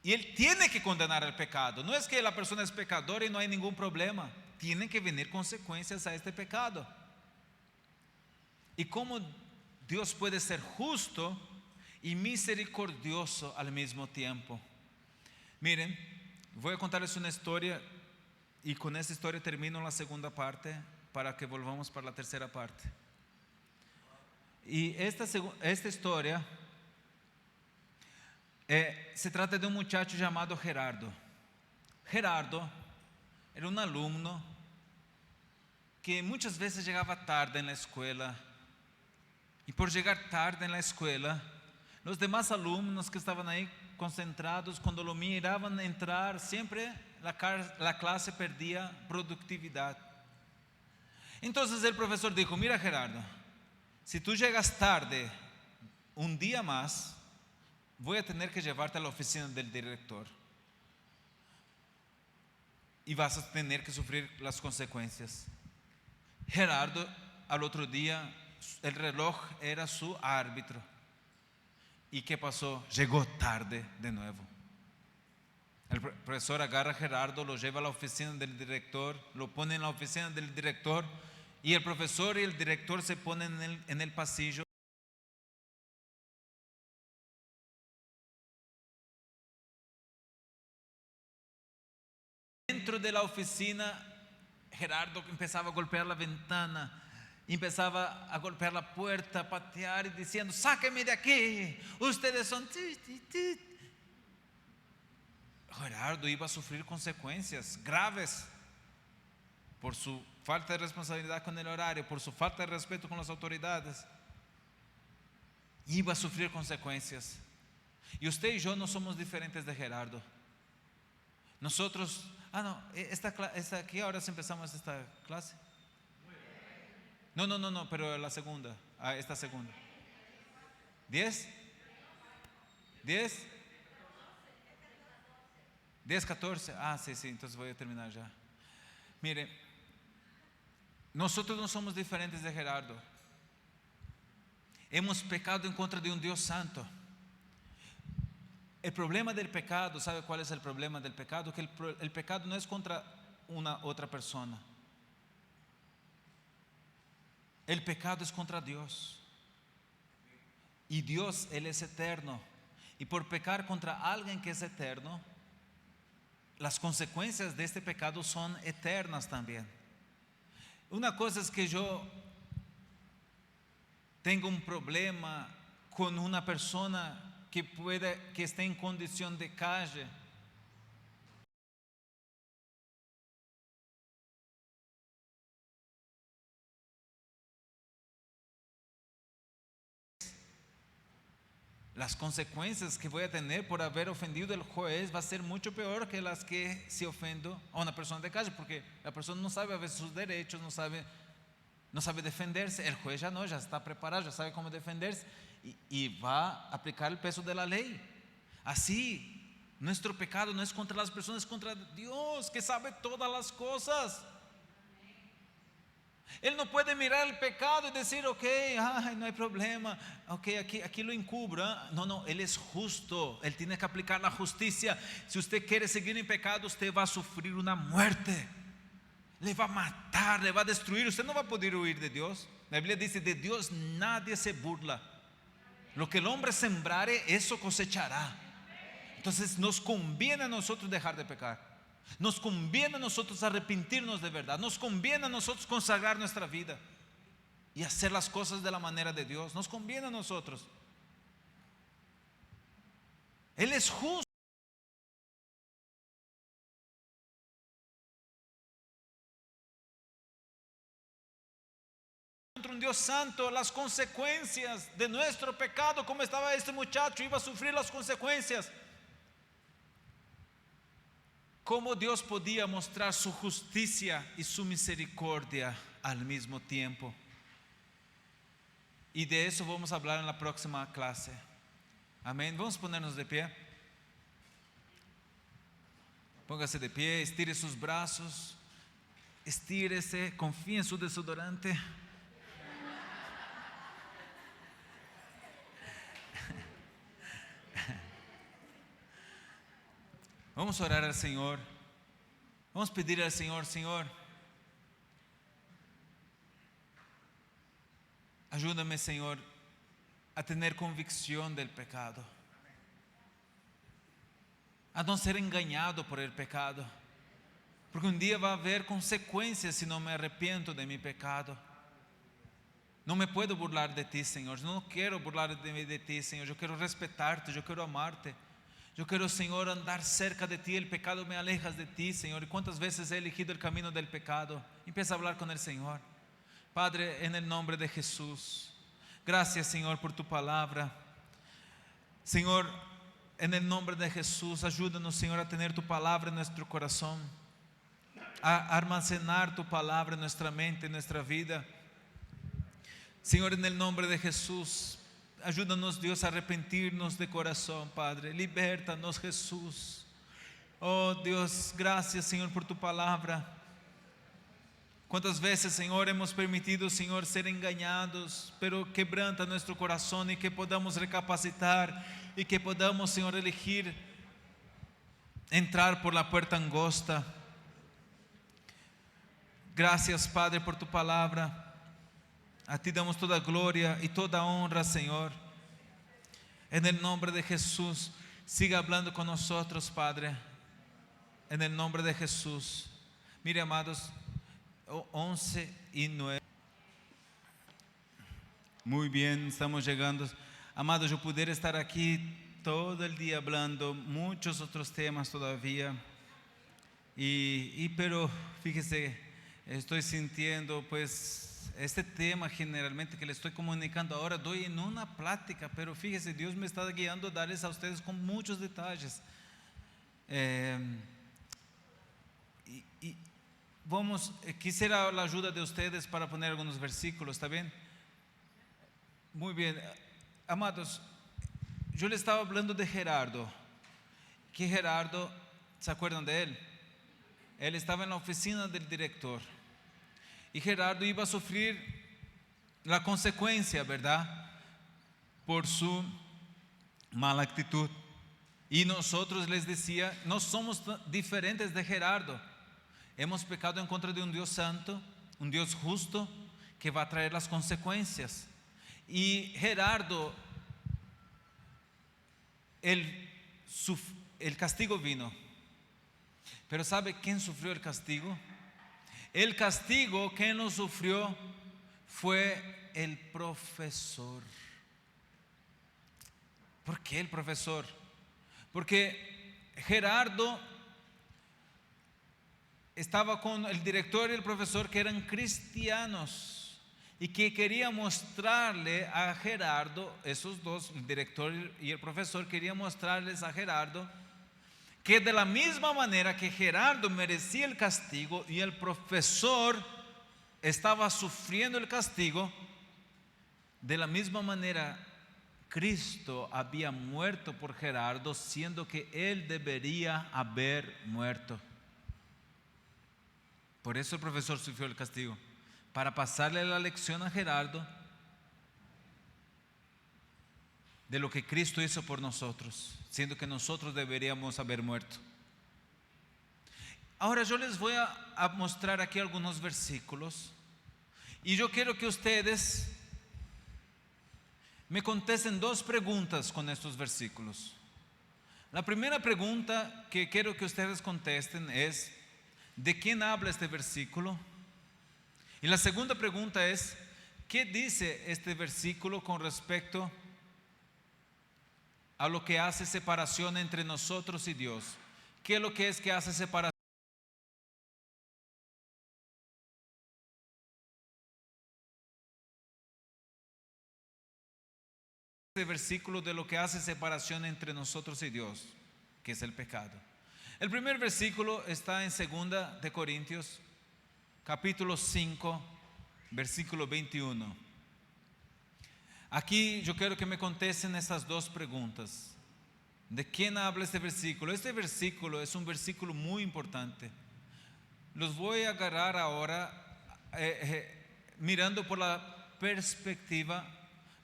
Y Él tiene que condenar el pecado. No es que la persona es pecadora y no hay ningún problema. Tienen que venir consecuencias a este pecado. Y como Dios puede ser justo y misericordioso al mismo tiempo. Miren, voy a contarles una historia y con esta historia termino la segunda parte para que volvamos para la tercera parte. Y esta historia se trata de un muchacho llamado Gerardo. Gerardo era un alumno que muchas veces llegaba tarde en la escuela. Y por llegar tarde en la escuela, los demás alumnos que estaban ahí concentrados, cuando lo miraban entrar, siempre la clase perdía productividad. Entonces el profesor dijo, mira Gerardo, si tú llegas tarde un día más, voy a tener que llevarte a la oficina del director. Y vas a tener que sufrir las consecuencias. Gerardo, al otro día, el reloj era su árbitro. ¿Y qué pasó? Llegó tarde de nuevo. El profesor agarra a Gerardo, lo lleva a la oficina del director, lo pone en la oficina del director y el profesor y el director se ponen en el pasillo. Dentro de la oficina, Gerardo empezaba a golpear la ventana. Empezaba a golpear la puerta, a patear y diciendo, sáquenme de aquí, ustedes son... Gerardo iba a sufrir consecuencias graves por su falta de responsabilidad con el horario, por su falta de respeto con las autoridades. Iba a sufrir consecuencias. Y usted y yo no somos diferentes de Gerardo. Nosotros, ¿qué horas empezamos esta clase? No, pero la segunda, esta segunda. 10, 10, 10, 14. Sí, entonces voy a terminar ya. Mire, nosotros no somos diferentes de Gerardo. Hemos pecado en contra de un Dios santo. El problema del pecado, ¿sabe cuál es el problema del pecado? Que el pecado no es contra una otra persona. El pecado es contra Dios. Y Dios, Él es eterno. Y por pecar contra alguien que es eterno, las consecuencias de este pecado son eternas también. Una cosa es que yo tengo un problema con una persona que esté en condición de calle. Las consecuencias que voy a tener por haber ofendido al juez va a ser mucho peor que las que si ofendo a una persona de calle, porque la persona no sabe a veces sus derechos, no sabe defenderse. El juez ya está preparado, ya sabe cómo defenderse y va a aplicar el peso de la ley. Así, nuestro pecado no es contra las personas, es contra Dios, que sabe todas las cosas. Él no puede mirar el pecado y decir, ok, no hay problema, ok, aquí lo encubro. No, Él es justo, Él tiene que aplicar la justicia. Si usted quiere seguir en pecado, usted va a sufrir una muerte, le va a matar, le va a destruir, usted no va a poder huir de Dios. La Biblia dice, de Dios nadie se burla. Lo que el hombre sembrare, eso cosechará. Entonces nos conviene a nosotros dejar de pecar. Nos conviene a nosotros arrepentirnos de verdad. Nos conviene a nosotros consagrar nuestra vida y hacer las cosas de la manera de Dios. Nos conviene a nosotros. Él es justo. Contra un Dios santo, las consecuencias de nuestro pecado, como estaba este muchacho, iba a sufrir las consecuencias. ¿Cómo Dios podía mostrar su justicia y su misericordia al mismo tiempo? Y de eso vamos a hablar en la próxima clase. Amén. Vamos a ponernos de pie. Póngase de pie, estire sus brazos, estírese, confíe en su desodorante. Vamos a orar al Señor. Vamos a pedir al Señor, Señor, ayúdame, Señor, a tener convicción del pecado, a no ser engañado por el pecado, porque un día va a haber consecuencias si no me arrepiento de mi pecado. No me puedo burlar de ti, Señor. No quiero burlar de ti, Señor. Yo quiero respetarte, yo quiero amarte. Yo quiero, Señor, andar cerca de ti. El pecado me aleja de ti, Señor. ¿Y cuántas veces he elegido el camino del pecado? Empieza a hablar con el Señor. Padre, en el nombre de Jesús, gracias, Señor, por tu palabra. Señor, en el nombre de Jesús, ayúdanos, Señor, a tener tu palabra en nuestro corazón, a almacenar tu palabra en nuestra mente, en nuestra vida. Señor, en el nombre de Jesús, ayúdanos, Dios, a arrepentirnos de corazón, Padre. Libértanos, Jesús. Oh Dios, gracias, Señor, por tu palabra. Cuántas veces, Señor, hemos permitido, Señor, ser engañados, pero quebranta nuestro corazón y que podamos recapacitar y que podamos, Señor, elegir entrar por la puerta angosta. Gracias, Padre, por tu palabra. A ti damos toda gloria y toda honra, Señor. En el nombre de Jesús, siga hablando con nosotros, Padre. En el nombre de Jesús. Mire, amados, 11:09. Muy bien, estamos llegando. Amados, yo pudiera estar aquí todo el día hablando muchos otros temas todavía. Pero fíjese, estoy sintiendo pues este tema generalmente que le estoy comunicando ahora, doy en una plática, pero fíjese, Dios me está guiando a darles a ustedes con muchos detalles. quisiera la ayuda de ustedes para poner algunos versículos, ¿está bien? Muy bien, amados, yo le estaba hablando de Gerardo, que Gerardo, ¿se acuerdan de él? Él estaba en la oficina del director y Gerardo iba a sufrir la consecuencia, ¿verdad? Por su mala actitud. Y nosotros, les decía, no somos diferentes de Gerardo. Hemos pecado en contra de un Dios santo, un Dios justo, que va a traer las consecuencias. Y Gerardo, el castigo vino. Pero ¿sabe quién sufrió el castigo? El castigo que lo sufrió fue el profesor. ¿Por qué el profesor? Porque Gerardo estaba con el director y el profesor, que eran cristianos y que quería mostrarle a Gerardo, esos dos, el director y el profesor, quería mostrarles a Gerardo que de la misma manera que Gerardo merecía el castigo y el profesor estaba sufriendo el castigo, de la misma manera Cristo había muerto por Gerardo, siendo que él debería haber muerto. Por eso el profesor sufrió el castigo, para pasarle la lección a Gerardo de lo que Cristo hizo por nosotros, siendo que nosotros deberíamos haber muerto. Ahora yo les voy a mostrar aquí algunos versículos y yo quiero que ustedes me contesten dos preguntas con estos versículos. La primera pregunta que quiero que ustedes contesten es: ¿de quién habla este versículo? Y la segunda pregunta es: ¿qué dice este versículo con respecto a lo que hace separación entre nosotros y Dios? ¿Qué es lo que hace separación? Este versículo de lo que hace separación entre nosotros y Dios, que es el pecado. El primer versículo está en 2 de Corintios, capítulo 5, versículo 21. Aquí yo quiero que me contesten estas dos preguntas. ¿De quién habla este versículo? Este versículo es un versículo muy importante. Los voy a agarrar ahora mirando por la perspectiva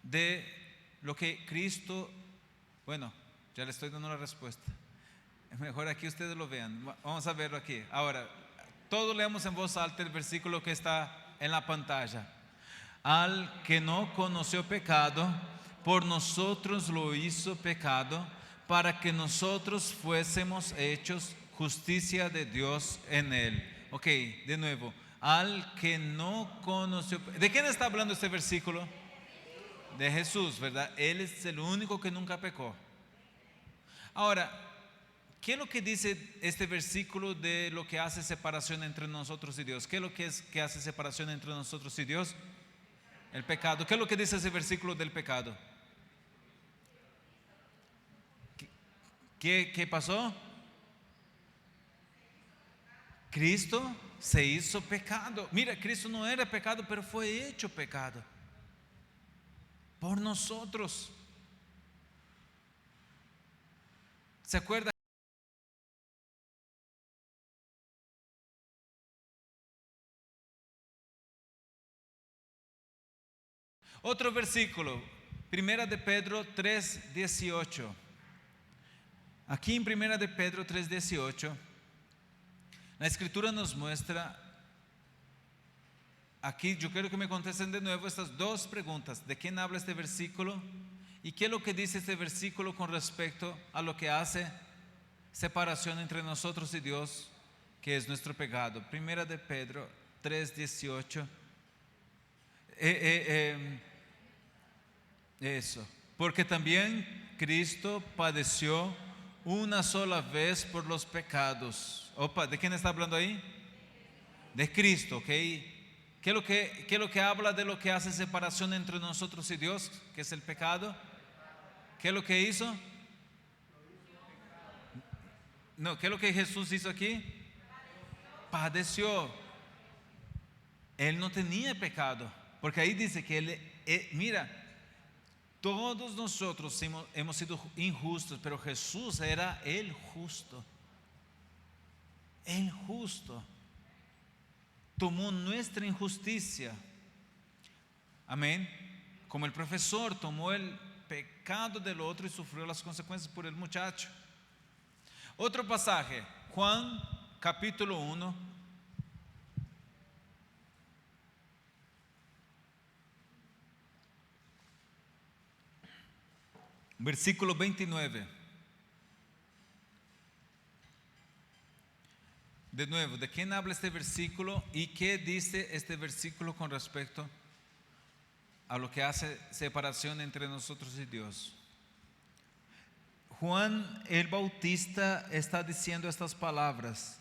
de lo que Cristo, bueno, ya le estoy dando la respuesta. Mejor aquí ustedes lo vean. Vamos a verlo aquí. Ahora, todos leemos en voz alta el versículo que está en la pantalla. Al que no conoció pecado, por nosotros lo hizo pecado, para que nosotros fuésemos hechos justicia de Dios en él. Ok, de nuevo. Al que no conoció. ¿De quién está hablando este versículo? De Jesús, ¿verdad? Él es el único que nunca pecó. Ahora, ¿qué es lo que dice este versículo de lo que hace separación entre nosotros y Dios? ¿Qué es lo que hace separación entre nosotros y Dios? El pecado. ¿Qué es lo que dice ese versículo del pecado? ¿Qué pasó? Cristo se hizo pecado. Mira, Cristo no era pecado, pero fue hecho pecado por nosotros. ¿Se acuerda? Otro versículo, 1 de Pedro 3:18. Aquí en 1 de Pedro 3:18, la escritura nos muestra, aquí yo quiero que me contesten de nuevo estas dos preguntas: ¿de quién habla este versículo? ¿Y qué es lo que dice este versículo con respecto a lo que hace separación entre nosotros y Dios, que es nuestro pecado? 1 de Pedro 3:18. Eso, porque también Cristo padeció una sola vez por los pecados. Opa, ¿de quién está hablando ahí? De Cristo, ¿ok? ¿Qué es lo que habla de lo que hace separación entre nosotros y Dios, que es el pecado? ¿Qué es lo que hizo? No, ¿qué es lo que Jesús hizo aquí? Padeció. Él no tenía pecado, porque ahí dice que mira, todos nosotros hemos sido injustos, pero Jesús era el justo. El justo tomó nuestra injusticia. Amén. Como el profesor tomó el pecado del otro y sufrió las consecuencias por el muchacho. Otro pasaje, Juan capítulo 1. Versículo 29. De nuevo, ¿de quién habla este versículo y qué dice este versículo con respecto a lo que hace separación entre nosotros y Dios? Juan el Bautista está diciendo estas palabras.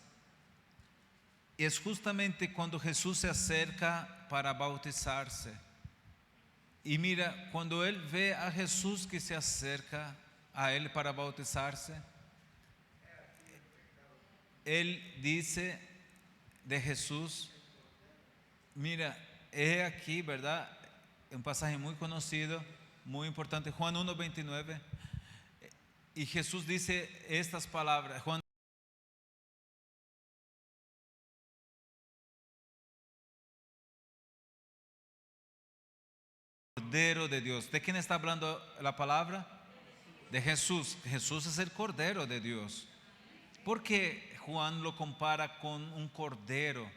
Y es justamente cuando Jesús se acerca para bautizarse. Y mira, cuando él ve a Jesús que se acerca a él para bautizarse, él dice de Jesús, mira, he aquí, ¿verdad? Un pasaje muy conocido, muy importante, Juan 1:29. Y Jesús dice estas palabras, Juan: Cordero de Dios. ¿De quién está hablando la palabra? De Jesús. Jesús es el Cordero de Dios. ¿Por qué Juan lo compara con un cordero?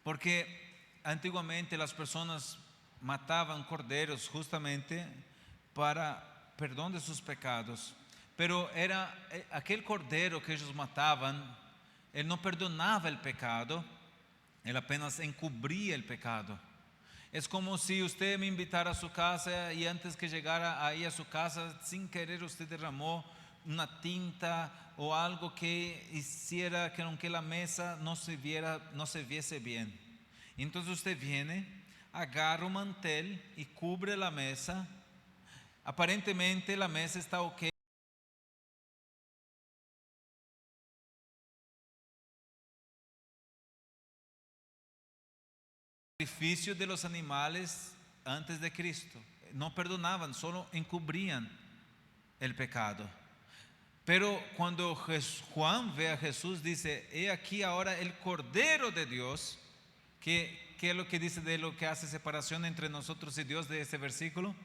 Porque antiguamente las personas mataban corderos justamente para perdón de sus pecados. Pero era aquel cordero que ellos mataban, él no perdonaba el pecado, él apenas encubría el pecado. Es como si usted me invitara a su casa y antes que llegara ahí a su casa, sin querer usted derramó una tinta o algo que hiciera que aunque la mesa no se viese bien. Y entonces usted viene, agarra un mantel y cubre la mesa. Aparentemente la mesa está ok. Sacrificio de los animales antes de Cristo. No perdonaban, solo encubrían el pecado. Pero cuando Juan ve a Jesús, dice: he aquí ahora el Cordero de Dios. ¿Qué es lo que dice de lo que hace separación entre nosotros y Dios de este versículo?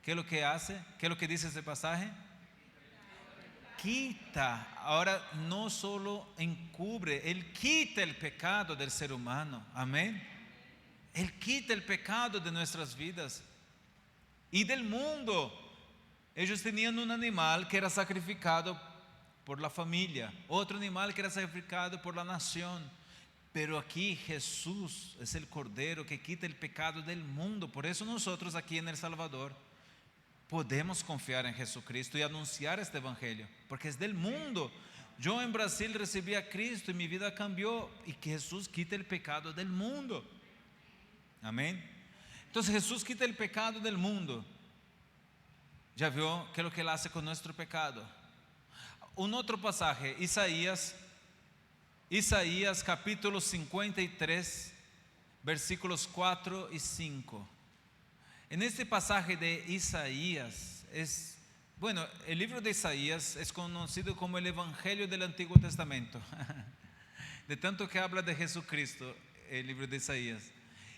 ¿Qué es lo que hace? ¿Qué es lo que dice ese pasaje? Quita. Ahora no solo encubre, Él quita el pecado del ser humano. Amén. Él quita el pecado de nuestras vidas y del mundo. Ellos tenían un animal que era sacrificado por la familia, otro animal que era sacrificado por la nación. Pero aquí Jesús es el Cordero que quita el pecado del mundo. Por eso nosotros aquí en El Salvador podemos confiar en Jesucristo y anunciar este evangelio, porque es del mundo. Yo en Brasil recibí a Cristo y mi vida cambió, y que Jesús quita el pecado del mundo. Amén. Entonces Jesús quita el pecado del mundo. ¿Ya vio qué es lo que Él hace con nuestro pecado? Un otro pasaje, Isaías capítulo 53, versículos 4 y 5. En este pasaje de Isaías, el libro de Isaías es conocido como el Evangelio del Antiguo Testamento. De tanto que habla de Jesucristo, el libro de Isaías.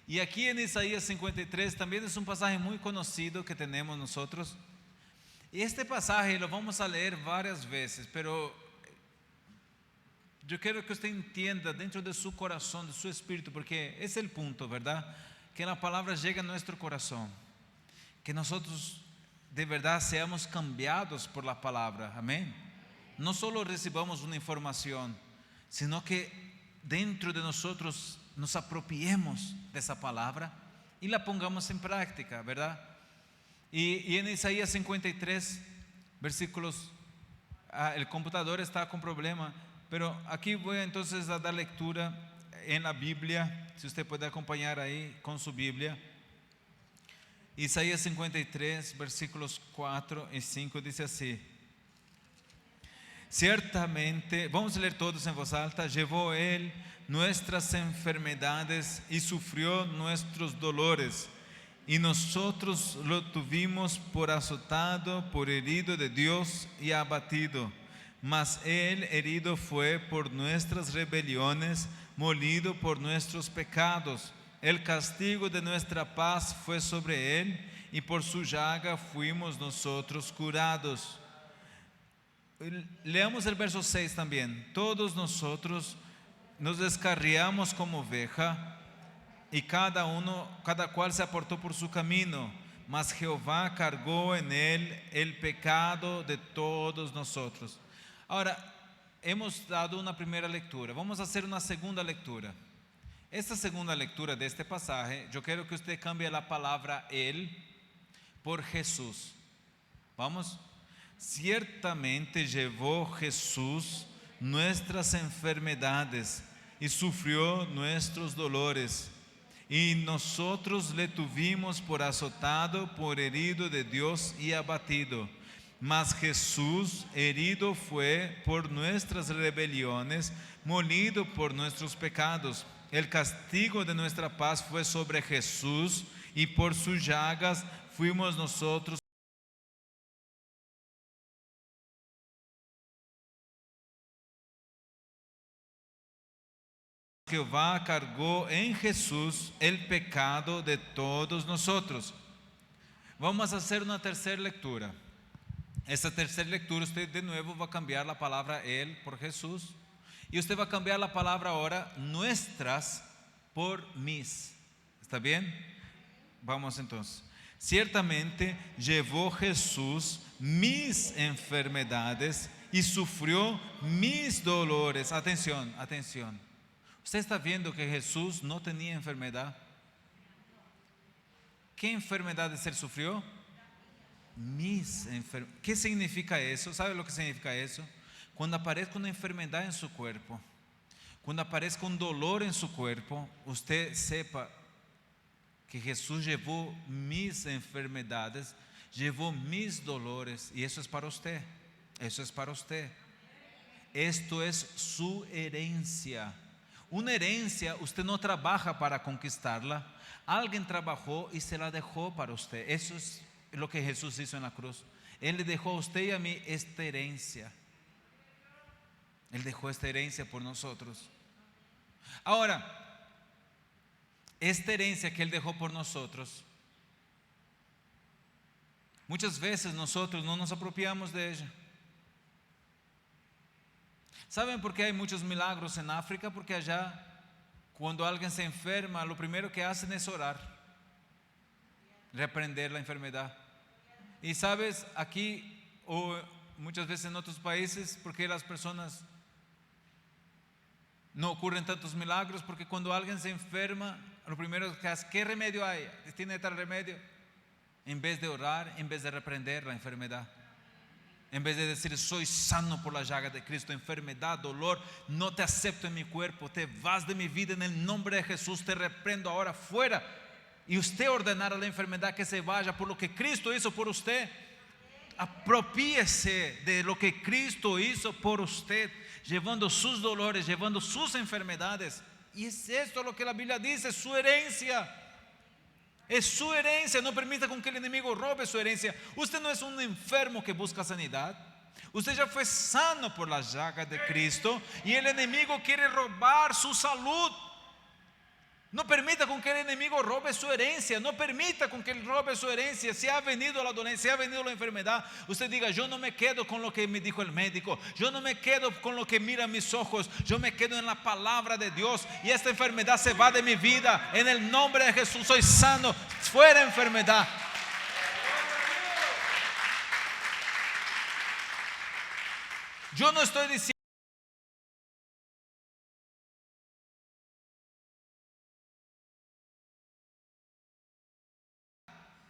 Y aquí en Isaías 53 también es un pasaje muy conocido que tenemos nosotros. Y este pasaje lo vamos a leer varias veces, pero yo quiero que usted entienda dentro de su corazón, de su espíritu, porque es el punto, ¿verdad? Que la palabra llegue a nuestro corazón, que nosotros de verdad seamos cambiados por la palabra. Amén. No solo recibamos una información, sino que dentro de nosotros nos apropiemos de esa palabra y la pongamos en práctica, ¿verdad? Y en Isaías 53 versículos, el computador está con problema, pero aquí voy entonces a dar lectura en la Biblia, si usted puede acompañar ahí con su Biblia. Isaías 53 versículos 4 y 5 dice así: ciertamente, vamos a leer todos en voz alta: llevó él nuestras enfermedades y sufrió nuestros dolores. Y nosotros lo tuvimos por azotado, por herido de Dios y abatido. Mas Él herido fue por nuestras rebeliones, molido por nuestros pecados. El castigo de nuestra paz fue sobre Él, y por su llaga fuimos nosotros curados. Leamos el verso 6 también. Todos nosotros nos descarriamos como oveja, y cada cual se apartó por su camino, mas Jehová cargó en él el pecado de todos nosotros. Ahora, hemos dado una primera lectura, vamos a hacer una segunda lectura. Esta segunda lectura de este pasaje, yo quiero que usted cambie la palabra él por Jesús. Vamos. Ciertamente llevó Jesús nuestras enfermedades y sufrió nuestros dolores. Y nosotros le tuvimos por azotado, por herido de Dios y abatido. Mas Jesús herido fue por nuestras rebeliones, molido por nuestros pecados. El castigo de nuestra paz fue sobre Jesús, y por sus llagas fuimos nosotros. Jehová cargó en Jesús el pecado de todos nosotros. Vamos a hacer una tercera lectura. Esta tercera lectura usted de nuevo va a cambiar la palabra él por Jesús, y usted va a cambiar la palabra ahora nuestras por mis. ¿Está bien? Vamos entonces. Ciertamente llevó Jesús mis enfermedades y sufrió mis dolores. Atención, atención. Usted está viendo que Jesús no tenía enfermedad. ¿Qué enfermedades él sufrió? Mis enfermedades. ¿Qué significa eso? ¿Sabe lo que significa eso? Cuando aparezca una enfermedad en su cuerpo, cuando aparezca un dolor en su cuerpo, usted sepa que Jesús llevó mis enfermedades, llevó mis dolores, y eso es para usted. Eso es para usted. Esto es su herencia. Una herencia usted no trabaja para conquistarla. Alguien trabajó y se la dejó para usted. Eso es lo que Jesús hizo en la cruz. Él le dejó a usted y a mí esta herencia. Él dejó esta herencia por nosotros. Ahora, esta herencia que Él dejó por nosotros, muchas veces nosotros no nos apropiamos de ella. ¿Saben por qué hay muchos milagros en África? Porque allá, cuando alguien se enferma, lo primero que hacen es orar, reprender la enfermedad. Y sabes, aquí o muchas veces en otros países, porque las personas no ocurren tantos milagros, porque cuando alguien se enferma, lo primero que hace, ¿qué remedio hay? ¿Tiene tal remedio? En vez de orar, en vez de reprender la enfermedad, en vez de decir soy sano por la llaga de Cristo, enfermedad, dolor, no te acepto en mi cuerpo, te vas de mi vida en el nombre de Jesús, te reprendo ahora fuera. Y usted ordenar a la enfermedad que se vaya por lo que Cristo hizo por usted. Apropíese de lo que Cristo hizo por usted, llevando sus dolores, llevando sus enfermedades. Y es esto lo que la Biblia dice, su herencia. Es su herencia. No permita con que el enemigo robe su herencia. Usted no es un enfermo que busca sanidad. Usted ya fue sano por la llaga de Cristo, y el enemigo quiere robar su salud. No permita con que el enemigo robe su herencia. No permita con que él robe su herencia. Si ha venido la dolencia, si ha venido la enfermedad, usted diga, yo no me quedo con lo que me dijo el médico, yo no me quedo con lo que miran mis ojos, yo me quedo en la palabra de Dios, y esta enfermedad se va de mi vida. En el nombre de Jesús soy sano. Fuera enfermedad. Yo no estoy diciendo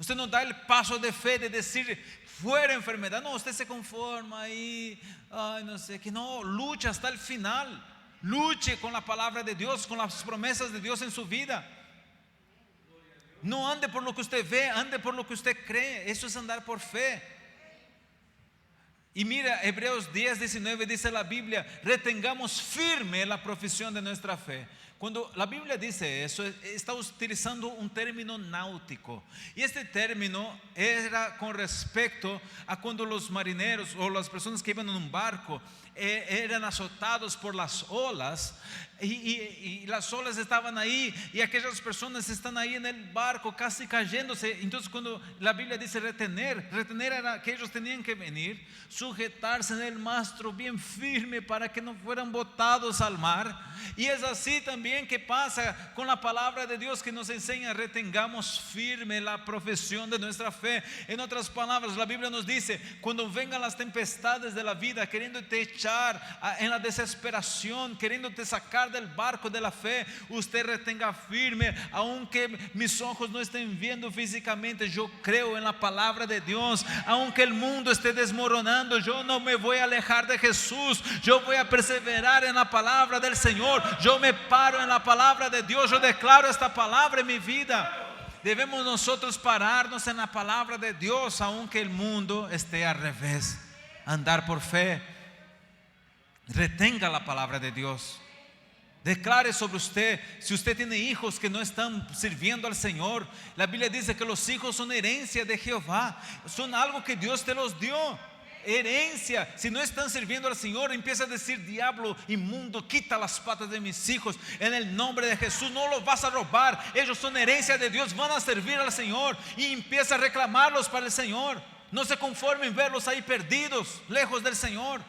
usted no da el paso de fe de decir fuera enfermedad. No, usted se conforma ahí, ay, no sé, que no, lucha hasta el final. Luche con la palabra de Dios, con las promesas de Dios en su vida. No ande por lo que usted ve, ande por lo que usted cree. Eso es andar por fe. Y mira, Hebreos 10:19 dice la Biblia, retengamos firme la profesión de nuestra fe. Cuando la Biblia dice eso, está utilizando un término náutico. Y este término era con respecto a cuando los marineros o las personas que iban en un barco eran azotados por las olas. Y las olas estaban ahí y aquellas personas están ahí en el barco casi cayéndose. Entonces cuando la Biblia dice retener era que ellos tenían que venir, sujetarse en el mastro bien firme para que no fueran botados al mar. Y es así también que pasa con la palabra de Dios, que nos enseña: retengamos firme la profesión de nuestra fe. En otras palabras, la Biblia nos dice: cuando vengan las tempestades de la vida queriéndote echar en la desesperación, queriéndote sacar del barco de la fe, usted retenga firme. Aunque mis ojos no estén viendo físicamente, yo creo en la palabra de Dios. Aunque el mundo esté desmoronando, yo no me voy a alejar de Jesús. Yo voy a perseverar en la palabra del Señor. Yo me paro en la palabra de Dios. Yo declaro esta palabra en mi vida. Debemos nosotros pararnos en la palabra de Dios, aunque el mundo esté al revés. Andar por fe. Retenga la palabra de Dios. Declare sobre usted. Si usted tiene hijos que no están sirviendo al Señor, la Biblia dice que los hijos son herencia de Jehová. Son algo que Dios te los dio. Herencia. Si no están sirviendo al Señor, empieza a decir: diablo inmundo, quita las patas de mis hijos en el nombre de Jesús. No los vas a robar. Ellos son herencia de Dios, van a servir al Señor. Y empieza a reclamarlos para el Señor. No se conformen verlos ahí perdidos, lejos del Señor.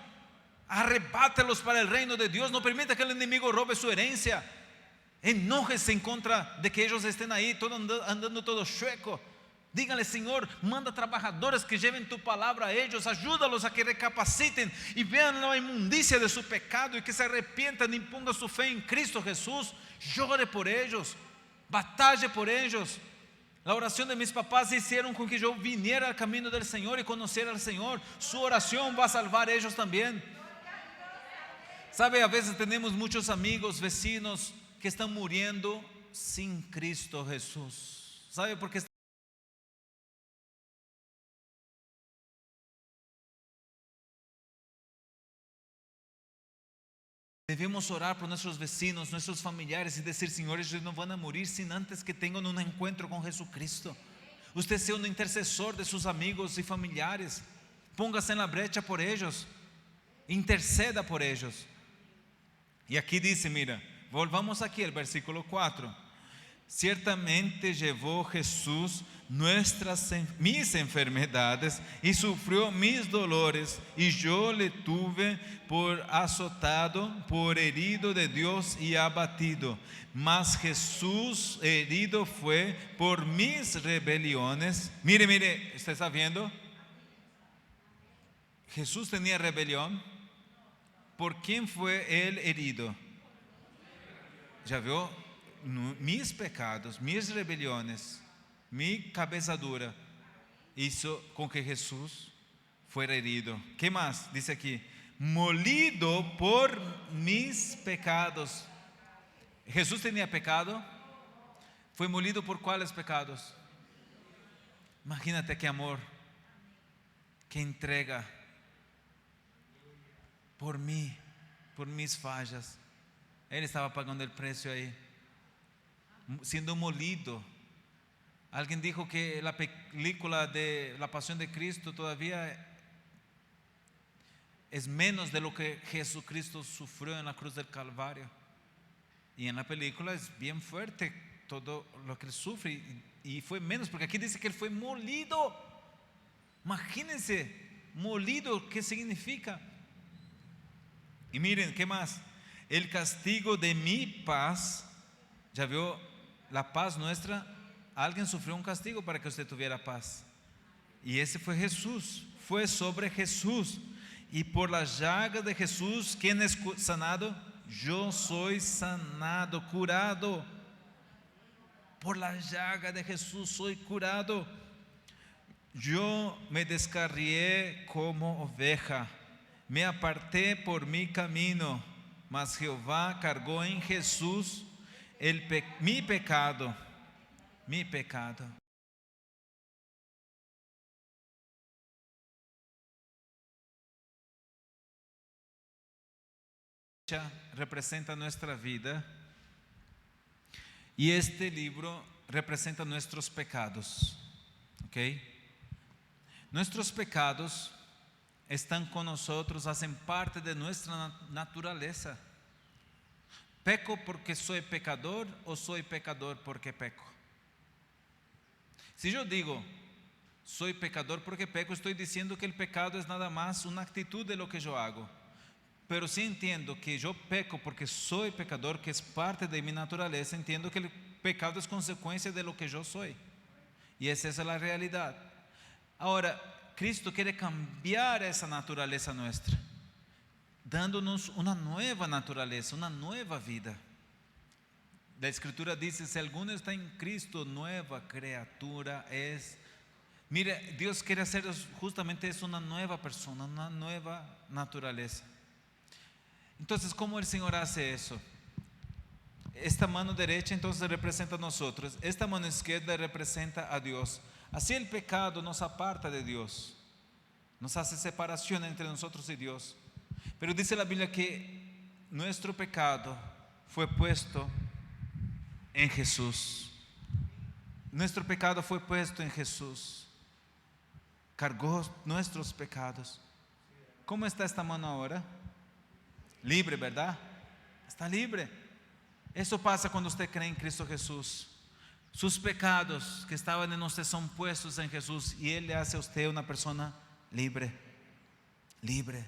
Arrebátelos para el reino de Dios. No permita que el enemigo robe su herencia. Enójese en contra de que ellos estén ahí andando todo chueco. Díganle: Señor, manda trabajadores que lleven tu palabra a ellos. Ayúdalos a que recapaciten y vean la inmundicia de su pecado, y que se arrepientan y pongan su fe en Cristo Jesús. Llore por ellos, batalle por ellos. La oración de mis papás hicieron con que yo viniera al camino del Señor y conociera al Señor. Su oración va a salvar a ellos también. Sabe, a veces tenemos muchos amigos, vecinos que están muriendo sin Cristo Jesús. ¿Sabe por qué? Debemos orar por nuestros vecinos, nuestros familiares, y decir: Señor, ellos no van a morir sin antes que tengan un encuentro con Jesucristo. Usted sea un intercesor de sus amigos y familiares. Póngase en la brecha por ellos. Interceda por ellos. Y aquí dice, mira, volvamos aquí al versículo 4. Ciertamente llevó Jesús mis enfermedades y sufrió mis dolores, y yo le tuve por azotado, por herido de Dios y abatido. Mas Jesús herido fue por mis rebeliones. Mire, ¿usted está viendo? Jesús tenía rebelión. ¿Por quién fue él herido? ¿Ya vio? Mis pecados, mis rebeliones, mi cabeza dura hizo con que Jesús fuera herido. ¿Qué más? Dice aquí: molido por mis pecados. ¿Jesús tenía pecado? ¿Fue molido por cuáles pecados? Imagínate qué amor, qué entrega. Por mí, por mis fallas. Él estaba pagando el precio ahí, siendo molido. Alguien dijo que la película de la Pasión de Cristo todavía es menos de lo que Jesucristo sufrió en la cruz del Calvario. Y en la película es bien fuerte todo lo que él sufre, y fue menos, porque aquí dice que él fue molido. Imagínense, molido, ¿qué significa? Y miren, ¿qué más? El castigo de mi paz. ¿Ya vio? La paz nuestra. Alguien sufrió un castigo para que usted tuviera paz, y ese fue Jesús. Fue sobre Jesús. Y por la llaga de Jesús, ¿quién es sanado? Yo soy sanado, curado. Por la llaga de Jesús soy curado. Yo me descarrié como oveja, me aparté por mi camino, mas Jehová cargó en Jesús mi pecado. representa nuestra vida y este libro representa nuestros pecados. ¿Ok? Nuestros pecados están con nosotros, hacen parte de nuestra naturaleza. ¿Peco porque soy pecador o soy pecador porque peco? Si yo digo soy pecador porque peco, estoy diciendo que el pecado es nada más una actitud de lo que yo hago. Pero si entiendo que yo peco porque soy pecador, que es parte de mi naturaleza, entiendo que el pecado es consecuencia de lo que yo soy. Y esa es la realidad. Ahora, Cristo quiere cambiar esa naturaleza nuestra, dándonos una nueva naturaleza, una nueva vida. La Escritura dice, si alguno está en Cristo, nueva criatura es. Mire, Dios quiere hacer justamente eso, una nueva persona, una nueva naturaleza. Entonces, ¿cómo el Señor hace eso? Esta mano derecha entonces representa a nosotros, esta mano izquierda representa a Dios. Así el pecado nos aparta de Dios, nos hace separación entre nosotros y Dios. Pero dice la Biblia que nuestro pecado fue puesto en Jesús. Nuestro pecado fue puesto en Jesús. Cargó nuestros pecados. ¿Cómo está esta mano ahora? Libre, ¿verdad? Está libre. Eso pasa cuando usted cree en Cristo Jesús. Sus pecados que estaban en usted son puestos en Jesús y Él le hace a usted una persona libre. Libre.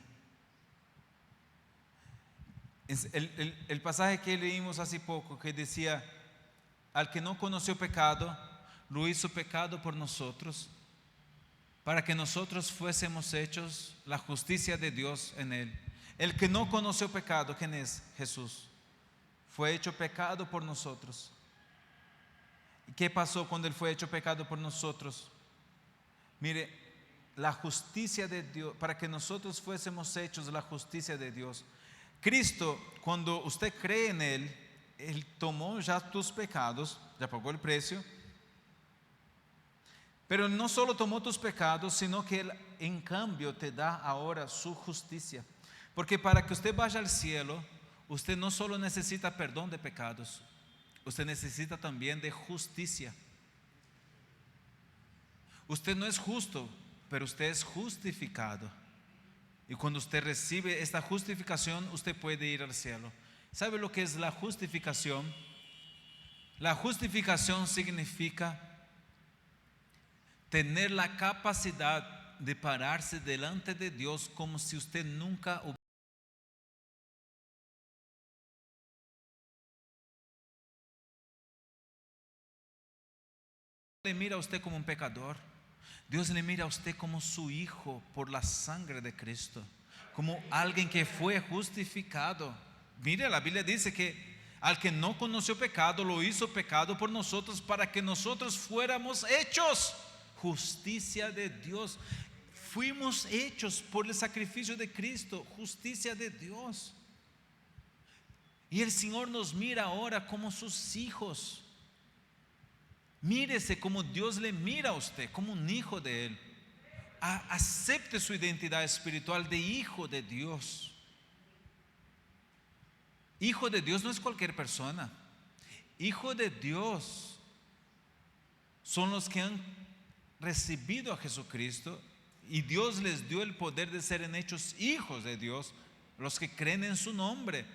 El pasaje que leímos hace poco que decía, al que no conoció pecado, lo hizo pecado por nosotros, para que nosotros fuésemos hechos la justicia de Dios en Él. El que no conoció pecado, ¿quién es? Jesús. Fue hecho pecado por nosotros. ¿Y qué pasó cuando Él fue hecho pecado por nosotros? Mire, la justicia de Dios, para que nosotros fuésemos hechos la justicia de Dios. Cristo, cuando usted cree en Él, Él tomó ya tus pecados, ya pagó el precio. Pero no solo tomó tus pecados, sino que Él en cambio te da ahora su justicia. Porque para que usted vaya al cielo, usted no solo necesita perdón de pecados, usted necesita también de justicia. Usted no es justo, pero usted es justificado. Y cuando usted recibe esta justificación, usted puede ir al cielo. ¿Sabe lo que es la justificación? La justificación significa tener la capacidad de pararse delante de Dios como si usted nunca hubiera. Le mira a usted como un pecador. Dios le mira a usted como su hijo por la sangre de Cristo, como alguien que fue justificado. Mire, la Biblia dice que al que no conoció pecado, lo hizo pecado por nosotros, para que nosotros fuéramos hechos justicia de Dios. Fuimos hechos por el sacrificio de Cristo, justicia de Dios. Y el Señor nos mira ahora como sus hijos. Mírese como Dios le mira a usted, como un hijo de Él. Acepte su identidad espiritual de hijo de Dios. Hijo de Dios no es cualquier persona. Hijo de Dios son los que han recibido a Jesucristo y Dios les dio el poder de ser hechos hijos de Dios, los que creen en su nombre.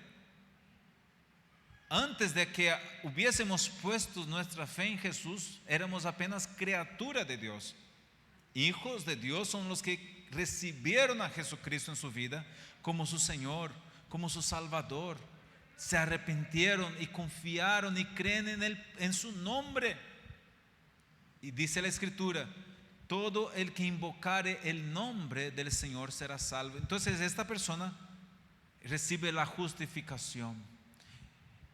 Antes de que hubiésemos puesto nuestra fe en Jesús, éramos apenas criatura de Dios. Hijos de Dios son los que recibieron a Jesucristo en su vida como su Señor, como su Salvador. Se arrepintieron y confiaron y creen en Él, en su nombre. Y dice la Escritura, todo el que invocare el nombre del Señor será salvo. Entonces esta persona recibe la justificación.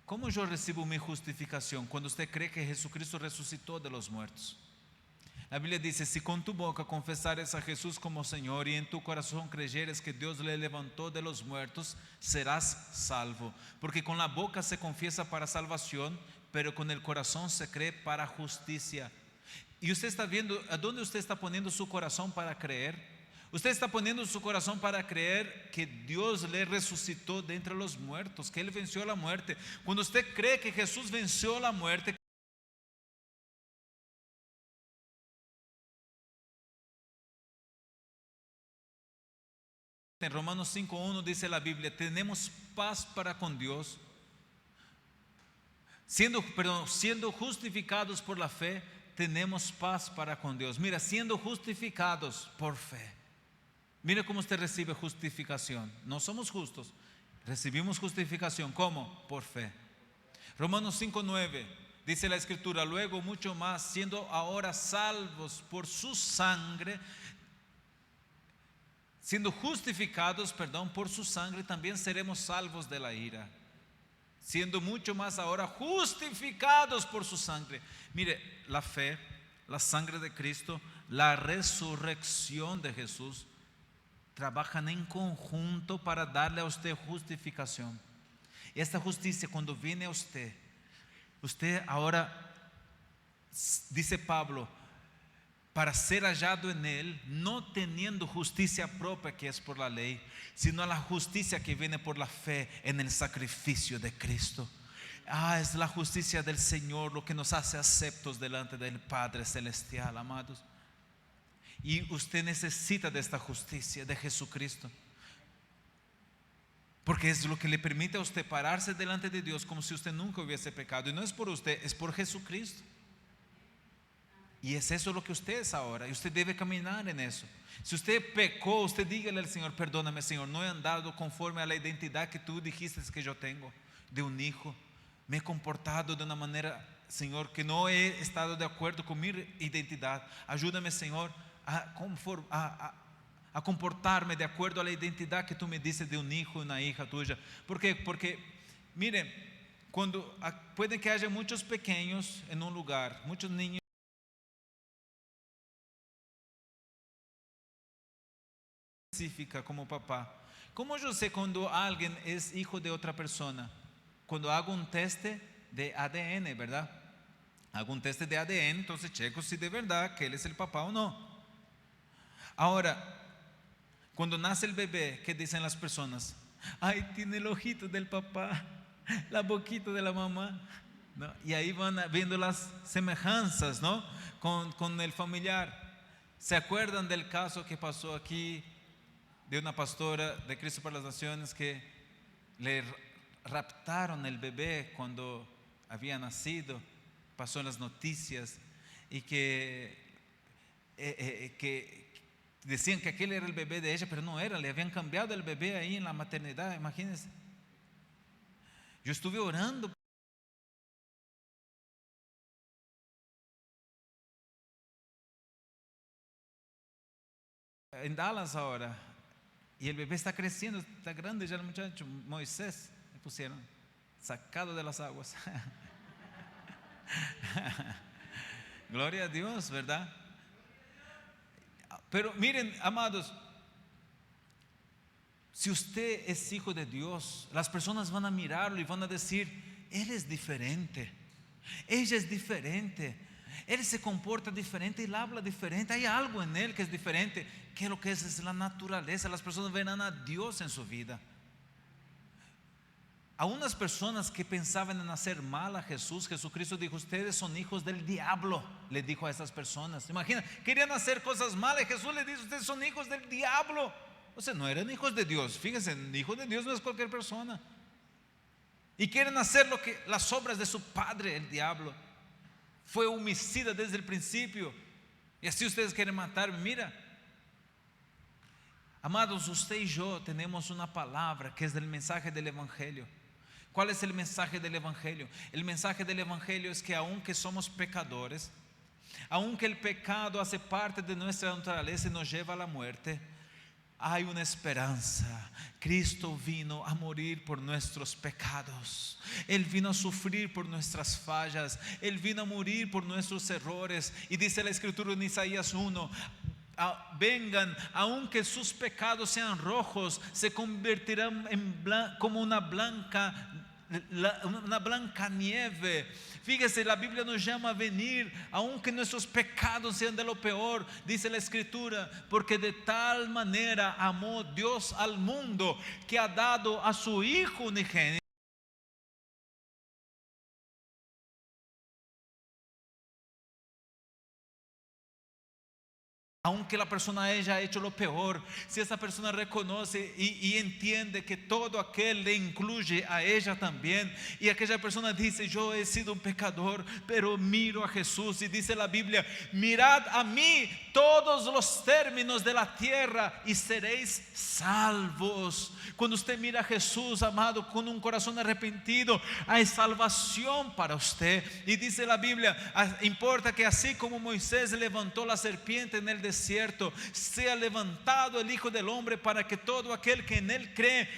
¿Cómo yo recibo mi justificación? Cuando usted cree que Jesucristo resucitó de los muertos. La Biblia dice, si con tu boca confesares a Jesús como Señor y en tu corazón creyeres que Dios le levantó de los muertos, serás salvo. Porque con la boca se confiesa para salvación, pero con el corazón se cree para justicia. Y usted está viendo a dónde usted está poniendo su corazón para creer. Usted está poniendo su corazón para creer que Dios le resucitó de entre los muertos, que Él venció la muerte. Cuando usted cree que Jesús venció la muerte, en Romanos 5:1 dice la Biblia, tenemos paz para con Dios, siendo justificados por la fe, tenemos paz para con Dios. Mira, siendo justificados por fe. Mira cómo usted recibe justificación. No somos justos, recibimos justificación. ¿Cómo? Por fe. Romanos 5:9 dice la Escritura, luego mucho más, siendo ahora salvos por su sangre, siendo justificados, por su sangre, también seremos salvos de la ira. Siendo mucho más ahora justificados por su sangre. Mire, la fe, la sangre de Cristo, la resurrección de Jesús, trabajan en conjunto para darle a usted justificación. Esta justicia, cuando viene a usted ahora, dice Pablo, para ser hallado en Él, no teniendo justicia propia que es por la ley, sino la justicia que viene por la fe en el sacrificio de Cristo. Es la justicia del Señor lo que nos hace aceptos delante del Padre Celestial, amados. Y usted necesita de esta justicia de Jesucristo, porque es lo que le permite a usted pararse delante de Dios como si usted nunca hubiese pecado. Y no es por usted, es por Jesucristo. Y es eso lo que usted es ahora, y usted debe caminar en eso. Si usted pecó, usted dígale al Señor, perdóname Señor, no he andado conforme a la identidad que tú dijiste que yo tengo de un hijo. Me he comportado de una manera, Señor, que no he estado de acuerdo con mi identidad. Ayúdame, Señor, a comportarme de acuerdo a la identidad que tú me dices de un hijo y una hija tuya. ¿Por qué? Porque, miren, puede que haya muchos pequeños en un lugar, muchos niños específica como papá. ¿Cómo yo sé cuando alguien es hijo de otra persona? Cuando hago un teste de ADN, ¿verdad? Hago un teste de ADN, entonces checo si de verdad que él es el papá o no. Ahora, cuando nace el bebé, ¿qué dicen las personas? Ay, tiene el ojito del papá, la boquita de la mamá, ¿no? Y ahí van viendo las semejanzas, ¿no? Con el familiar. ¿Se acuerdan del caso que pasó aquí de una pastora de Cristo para las Naciones que le raptaron el bebé cuando había nacido? Pasó en las noticias, y que decían que aquel era el bebé de ella, pero no era, le habían cambiado el bebé ahí en la maternidad. Imagínense. Yo estuve orando en Dallas ahora, y el bebé está creciendo, está grande ya el muchacho. Moisés le pusieron, sacado de las aguas. Gloria a Dios, ¿verdad? Pero miren, amados, si usted es hijo de Dios, las personas van a mirarlo y van a decir, él es diferente, ella es diferente, él se comporta diferente, él habla diferente, hay algo en él que es diferente. ¿Qué lo que es la naturaleza? Las personas verán a Dios en su vida. A unas personas que pensaban en hacer mal a Jesús, Jesucristo dijo, ustedes son hijos del diablo, le dijo a esas personas. Imagina, querían hacer cosas malas, Jesús les dice, ustedes son hijos del diablo. O sea, no eran hijos de Dios. Fíjense, hijo de Dios no es cualquier persona. Y quieren hacer las obras de su padre, el diablo. Fue homicida desde el principio, y así ustedes quieren matarme. Mira, amados, usted y yo tenemos una palabra que es el mensaje del Evangelio. ¿Cuál es el mensaje del Evangelio? El mensaje del Evangelio es que aunque somos pecadores, aunque el pecado hace parte de nuestra naturaleza y nos lleva a la muerte, hay una esperanza. Cristo vino a morir por nuestros pecados. Él vino a sufrir por nuestras fallas. Él vino a morir por nuestros errores. Y dice la Escritura en Isaías 1, vengan, aunque sus pecados sean rojos, se convertirán como una blanca una blanca nieve. Fíjese, la Biblia nos llama a venir, aunque nuestros pecados sean de lo peor, dice la Escritura, porque de tal manera amó Dios al mundo que ha dado a su Hijo unigénito. Aunque la persona haya hecho lo peor, si esa persona reconoce y entiende que todo aquel le incluye a ella también, y aquella persona dice: yo he sido un pecador, pero miro a Jesús, y dice la Biblia: mirad a mí todos los términos de la tierra y seréis salvos. Cuando usted mira a Jesús, amado, con un corazón arrepentido, hay salvación para usted. Y dice la Biblia: importa que así como Moisés levantó la serpiente en el desierto, sea levantado el Hijo del Hombre, para que todo aquel que en él cree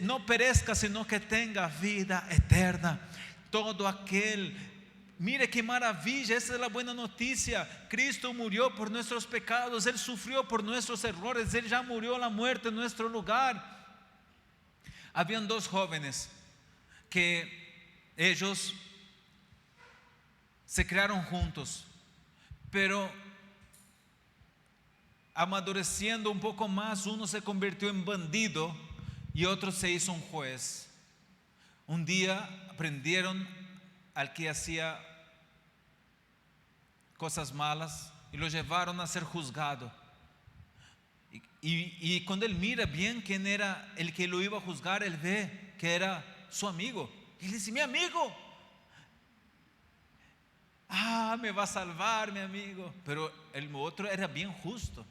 no perezca, sino que tenga vida eterna. Todo aquel, mire qué maravilla, esa es la buena noticia. Cristo murió por nuestros pecados, Él sufrió por nuestros errores, Él ya murió la muerte en nuestro lugar. Habían dos jóvenes que ellos se criaron juntos, pero amadureciendo un poco más, uno se convirtió en bandido y otro se hizo un juez. Un día prendieron al que hacía cosas malas y lo llevaron a ser juzgado. Y cuando él mira bien quién era el que lo iba a juzgar, él ve que era su amigo. Y él dice: mi amigo, me va a salvar mi amigo. Pero el otro era bien justo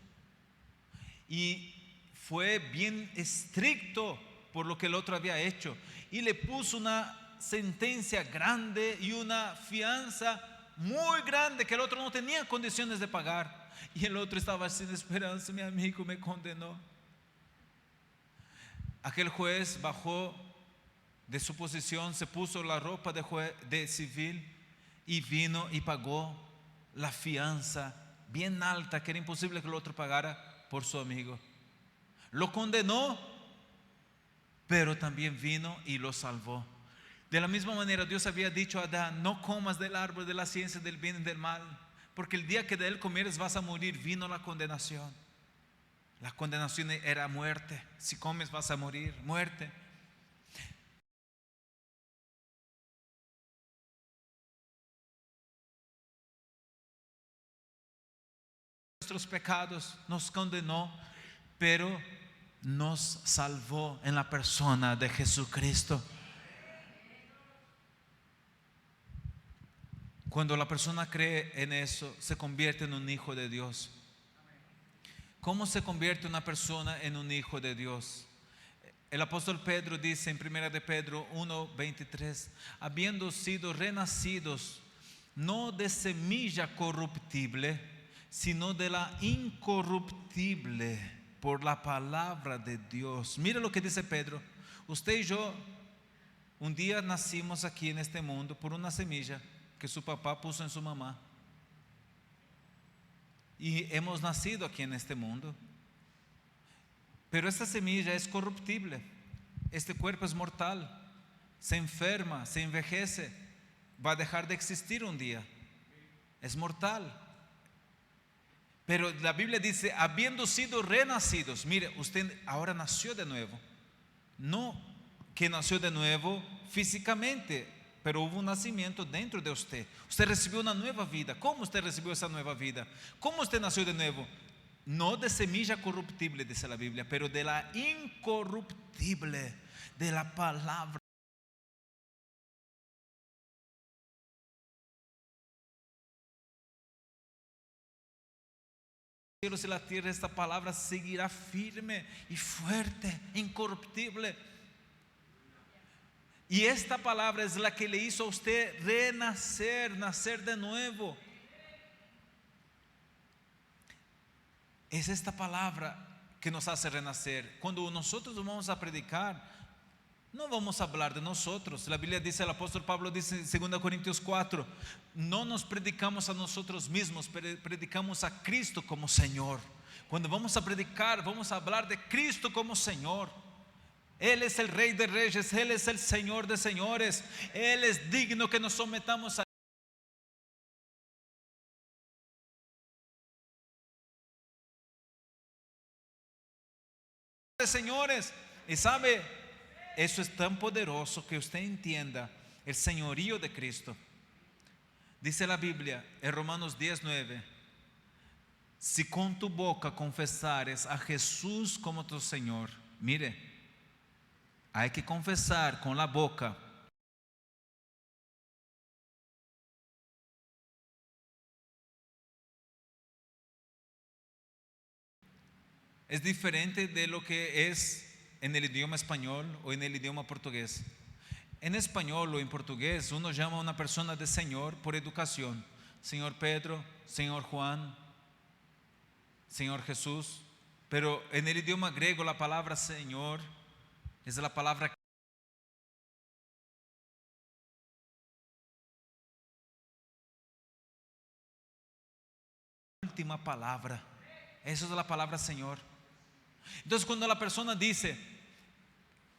y fue bien estricto por lo que el otro había hecho, y le puso una sentencia grande y una fianza muy grande que el otro no tenía condiciones de pagar. Y el otro estaba sin esperanza: mi amigo me condenó. Aquel juez bajó de su posición, se puso la ropa de civil y vino y pagó la fianza bien alta, que era imposible que el otro pagara por su amigo. Lo condenó, pero también vino y lo salvó. De la misma manera, Dios había dicho a Adán: no comas del árbol de la ciencia del bien y del mal, porque el día que de él comieres vas a morir. Vino la condenación. La condenación era muerte. Si comes vas a morir, muerte. Nuestros pecados, nos condenó, pero nos salvó en la persona de Jesucristo. Cuando la persona cree en eso, se convierte en un hijo de Dios. ¿Cómo se convierte una persona en un hijo de Dios? El apóstol Pedro dice en 1 de Pedro 1:23: habiendo sido renacidos no de semilla corruptible, sino de la incorruptible, por la palabra de Dios. Mire lo que dice Pedro: usted y yo un día nacimos aquí en este mundo por una semilla que su papá puso en su mamá, y hemos nacido aquí en este mundo. Pero esta semilla es corruptible. Este cuerpo es mortal, se enferma, se envejece, va a dejar de existir un día, es mortal. Pero la Biblia dice: habiendo sido renacidos. Mire, usted ahora nació de nuevo. No que nació de nuevo físicamente, pero hubo un nacimiento dentro de usted. Usted recibió una nueva vida. ¿Cómo usted recibió esa nueva vida? ¿Cómo usted nació de nuevo? No de semilla corruptible, dice la Biblia, pero de la incorruptible, de la palabra. Cielos y la tierra, esta palabra seguirá firme y fuerte, incorruptible. Y esta palabra es la que le hizo a usted renacer, nacer de nuevo. Es esta palabra que nos hace renacer. Cuando nosotros vamos a predicar, no vamos a hablar de nosotros. La Biblia dice, el apóstol Pablo dice en 2 Corintios 4: no nos predicamos a nosotros mismos, predicamos a Cristo como Señor. Cuando vamos a predicar, vamos a hablar de Cristo como Señor. Él es el Rey de Reyes, Él es el Señor de Señores. Él es digno que nos sometamos a Él, señores. Y sabe, eso es tan poderoso que usted entienda el señorío de Cristo. Dice la Biblia en Romanos 10:9: si con tu boca confesares a Jesús como tu Señor, mire, hay que confesar con la boca. Es diferente de lo que es en el idioma español o en el idioma portugués. En español o en portugués uno llama a una persona de Señor por educación. Señor Pedro, Señor Juan, Señor Jesús. Pero en el idioma griego la palabra Señor es la palabra última palabra. Esa es la palabra Señor. Entonces cuando la persona dice,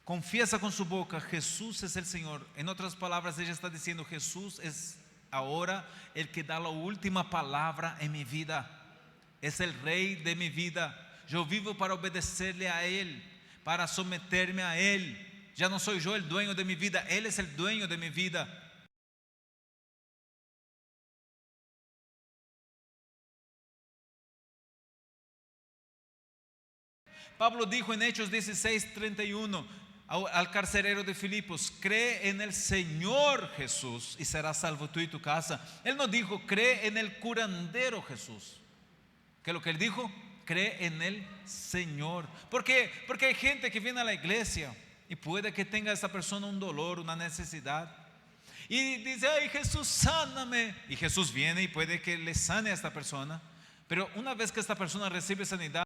confiesa con su boca, Jesús es el Señor, en otras palabras ella está diciendo, Jesús es ahora el que da la última palabra en mi vida. Es el Rey de mi vida. Yo vivo para obedecerle a Él, para someterme a Él. Ya no soy yo el dueño de mi vida, Él es el dueño de mi vida. Pablo dijo en Hechos 16:31 al carcelero de Filipos: cree en el Señor Jesús y serás salvo tú y tu casa. Él no dijo cree en el curandero Jesús. ¿Qué es lo que él dijo? Cree en el Señor. ¿Por qué? Porque hay gente que viene a la iglesia y puede que tenga esa persona un dolor, una necesidad, y dice, ay Jesús, sáname. Y Jesús viene y puede que le sane a esta persona. Pero una vez que esta persona recibe sanidad,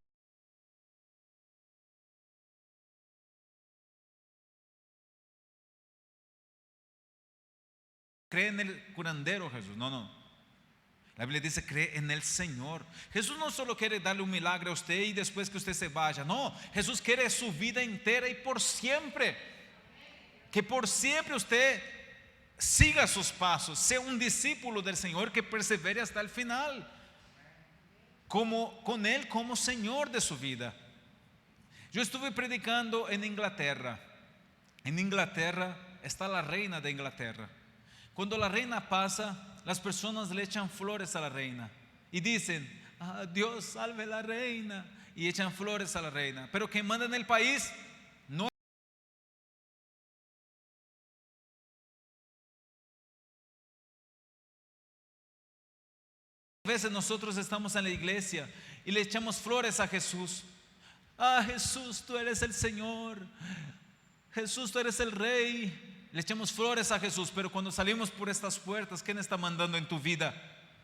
cree en el curandero Jesús. No. La Biblia dice cree en el Señor. Jesús no solo quiere darle un milagro a usted y después que usted se vaya. No, Jesús quiere su vida entera y por siempre. Que por siempre usted siga sus pasos, sea un discípulo del Señor que persevere hasta el final, con Él como Señor de su vida. Yo estuve predicando en Inglaterra. En Inglaterra está la reina de Inglaterra. Cuando la reina pasa, las personas le echan flores a la reina y dicen, Dios salve a la reina, y echan flores a la reina. Pero quien manda en el país no. A veces nosotros estamos en la iglesia y le echamos flores a Jesús. Jesús, tú eres el Señor. Jesús, tú eres el Rey. Le echamos flores a Jesús, pero cuando salimos por estas puertas, ¿quién está mandando en tu vida?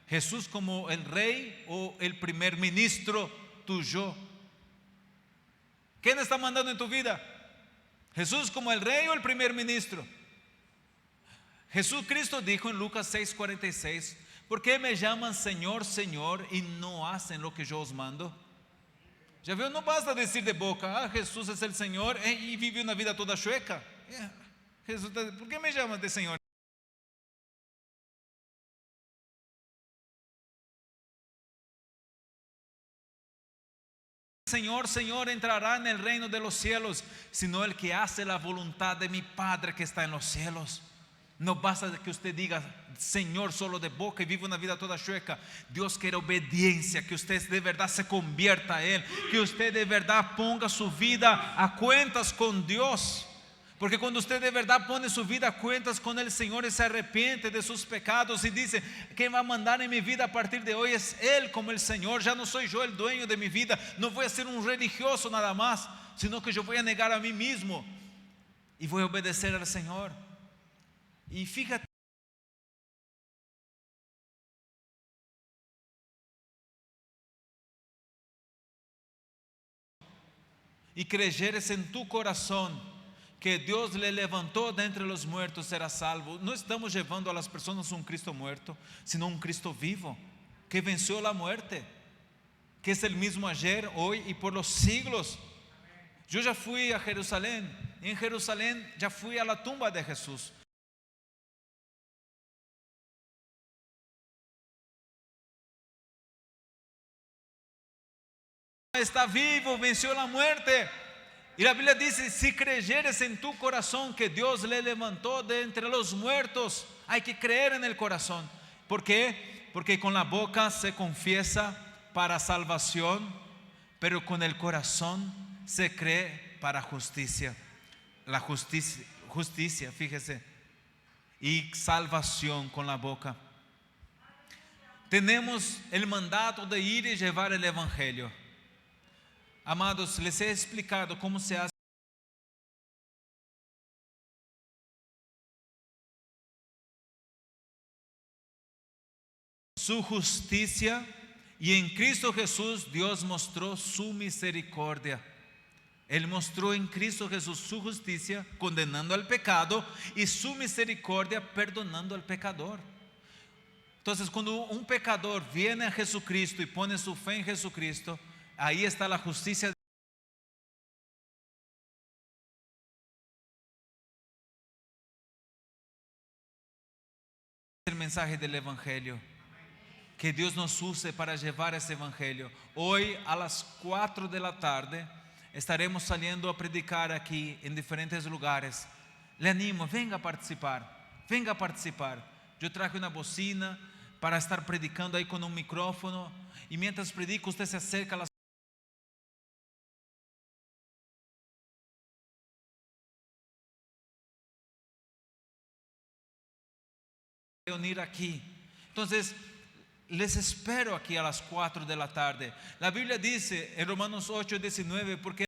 ¿Jesús como el Rey o el primer ministro tuyo? ¿Quién está mandando en tu vida? ¿Jesús como el Rey o el primer ministro? Jesucristo dijo en Lucas 6:46, ¿por qué me llaman Señor, Señor y no hacen lo que yo os mando? Ya veo, no basta decir de boca, Jesús es el Señor y vive una vida toda chueca. Jesús, ¿por qué me llamas de Señor? Señor, Señor entrará en el reino de los cielos, sino el que hace la voluntad de mi Padre que está en los cielos. No basta que usted diga Señor solo de boca y vive una vida toda chueca. Dios quiere obediencia, que usted de verdad se convierta a Él, que usted de verdad ponga su vida a cuentas con Dios. Porque cuando usted de verdad pone su vida a cuentas con el Señor y se arrepiente de sus pecados y dice, ¿qué va a mandar en mi vida a partir de hoy? Es Él como el Señor, ya no soy yo el dueño de mi vida, no voy a ser un religioso nada más, sino que yo voy a negar a mí mismo y voy a obedecer al Señor. Y fíjate, y creyeres en tu corazón que Dios le levantó de entre los muertos, será salvo. No estamos llevando a las personas un Cristo muerto, sino un Cristo vivo, que venció la muerte, que es el mismo ayer, hoy y por los siglos. Yo ya fui a Jerusalén en Jerusalén, ya fui a la tumba de Jesús. Está vivo, venció la muerte. Y la Biblia dice, si creyeres en tu corazón que Dios le levantó de entre los muertos, hay que creer en el corazón. ¿Por qué? Porque con la boca se confiesa para salvación, pero con el corazón se cree para justicia. La justicia, fíjese, y salvación con la boca. Tenemos el mandato de ir y llevar el evangelio. Amados, les he explicado cómo se hace su justicia, y en Cristo Jesús Dios mostró su misericordia. Él mostró en Cristo Jesús su justicia, condenando al pecado, y su misericordia, perdonando al pecador. Entonces, cuando un pecador viene a Jesucristo y pone su fe en Jesucristo, ahí está la justicia. El mensaje del evangelio, que Dios nos use para llevar ese evangelio. Hoy a las 4 de la tarde estaremos saliendo a predicar aquí en diferentes lugares. Le animo, venga a participar, venga a participar. Yo traje una bocina para estar predicando ahí con un micrófono, y mientras predico usted se acerca a las reunir aquí. Entonces les espero aquí a las 4 de la tarde. La Biblia dice en Romanos 8:19, porque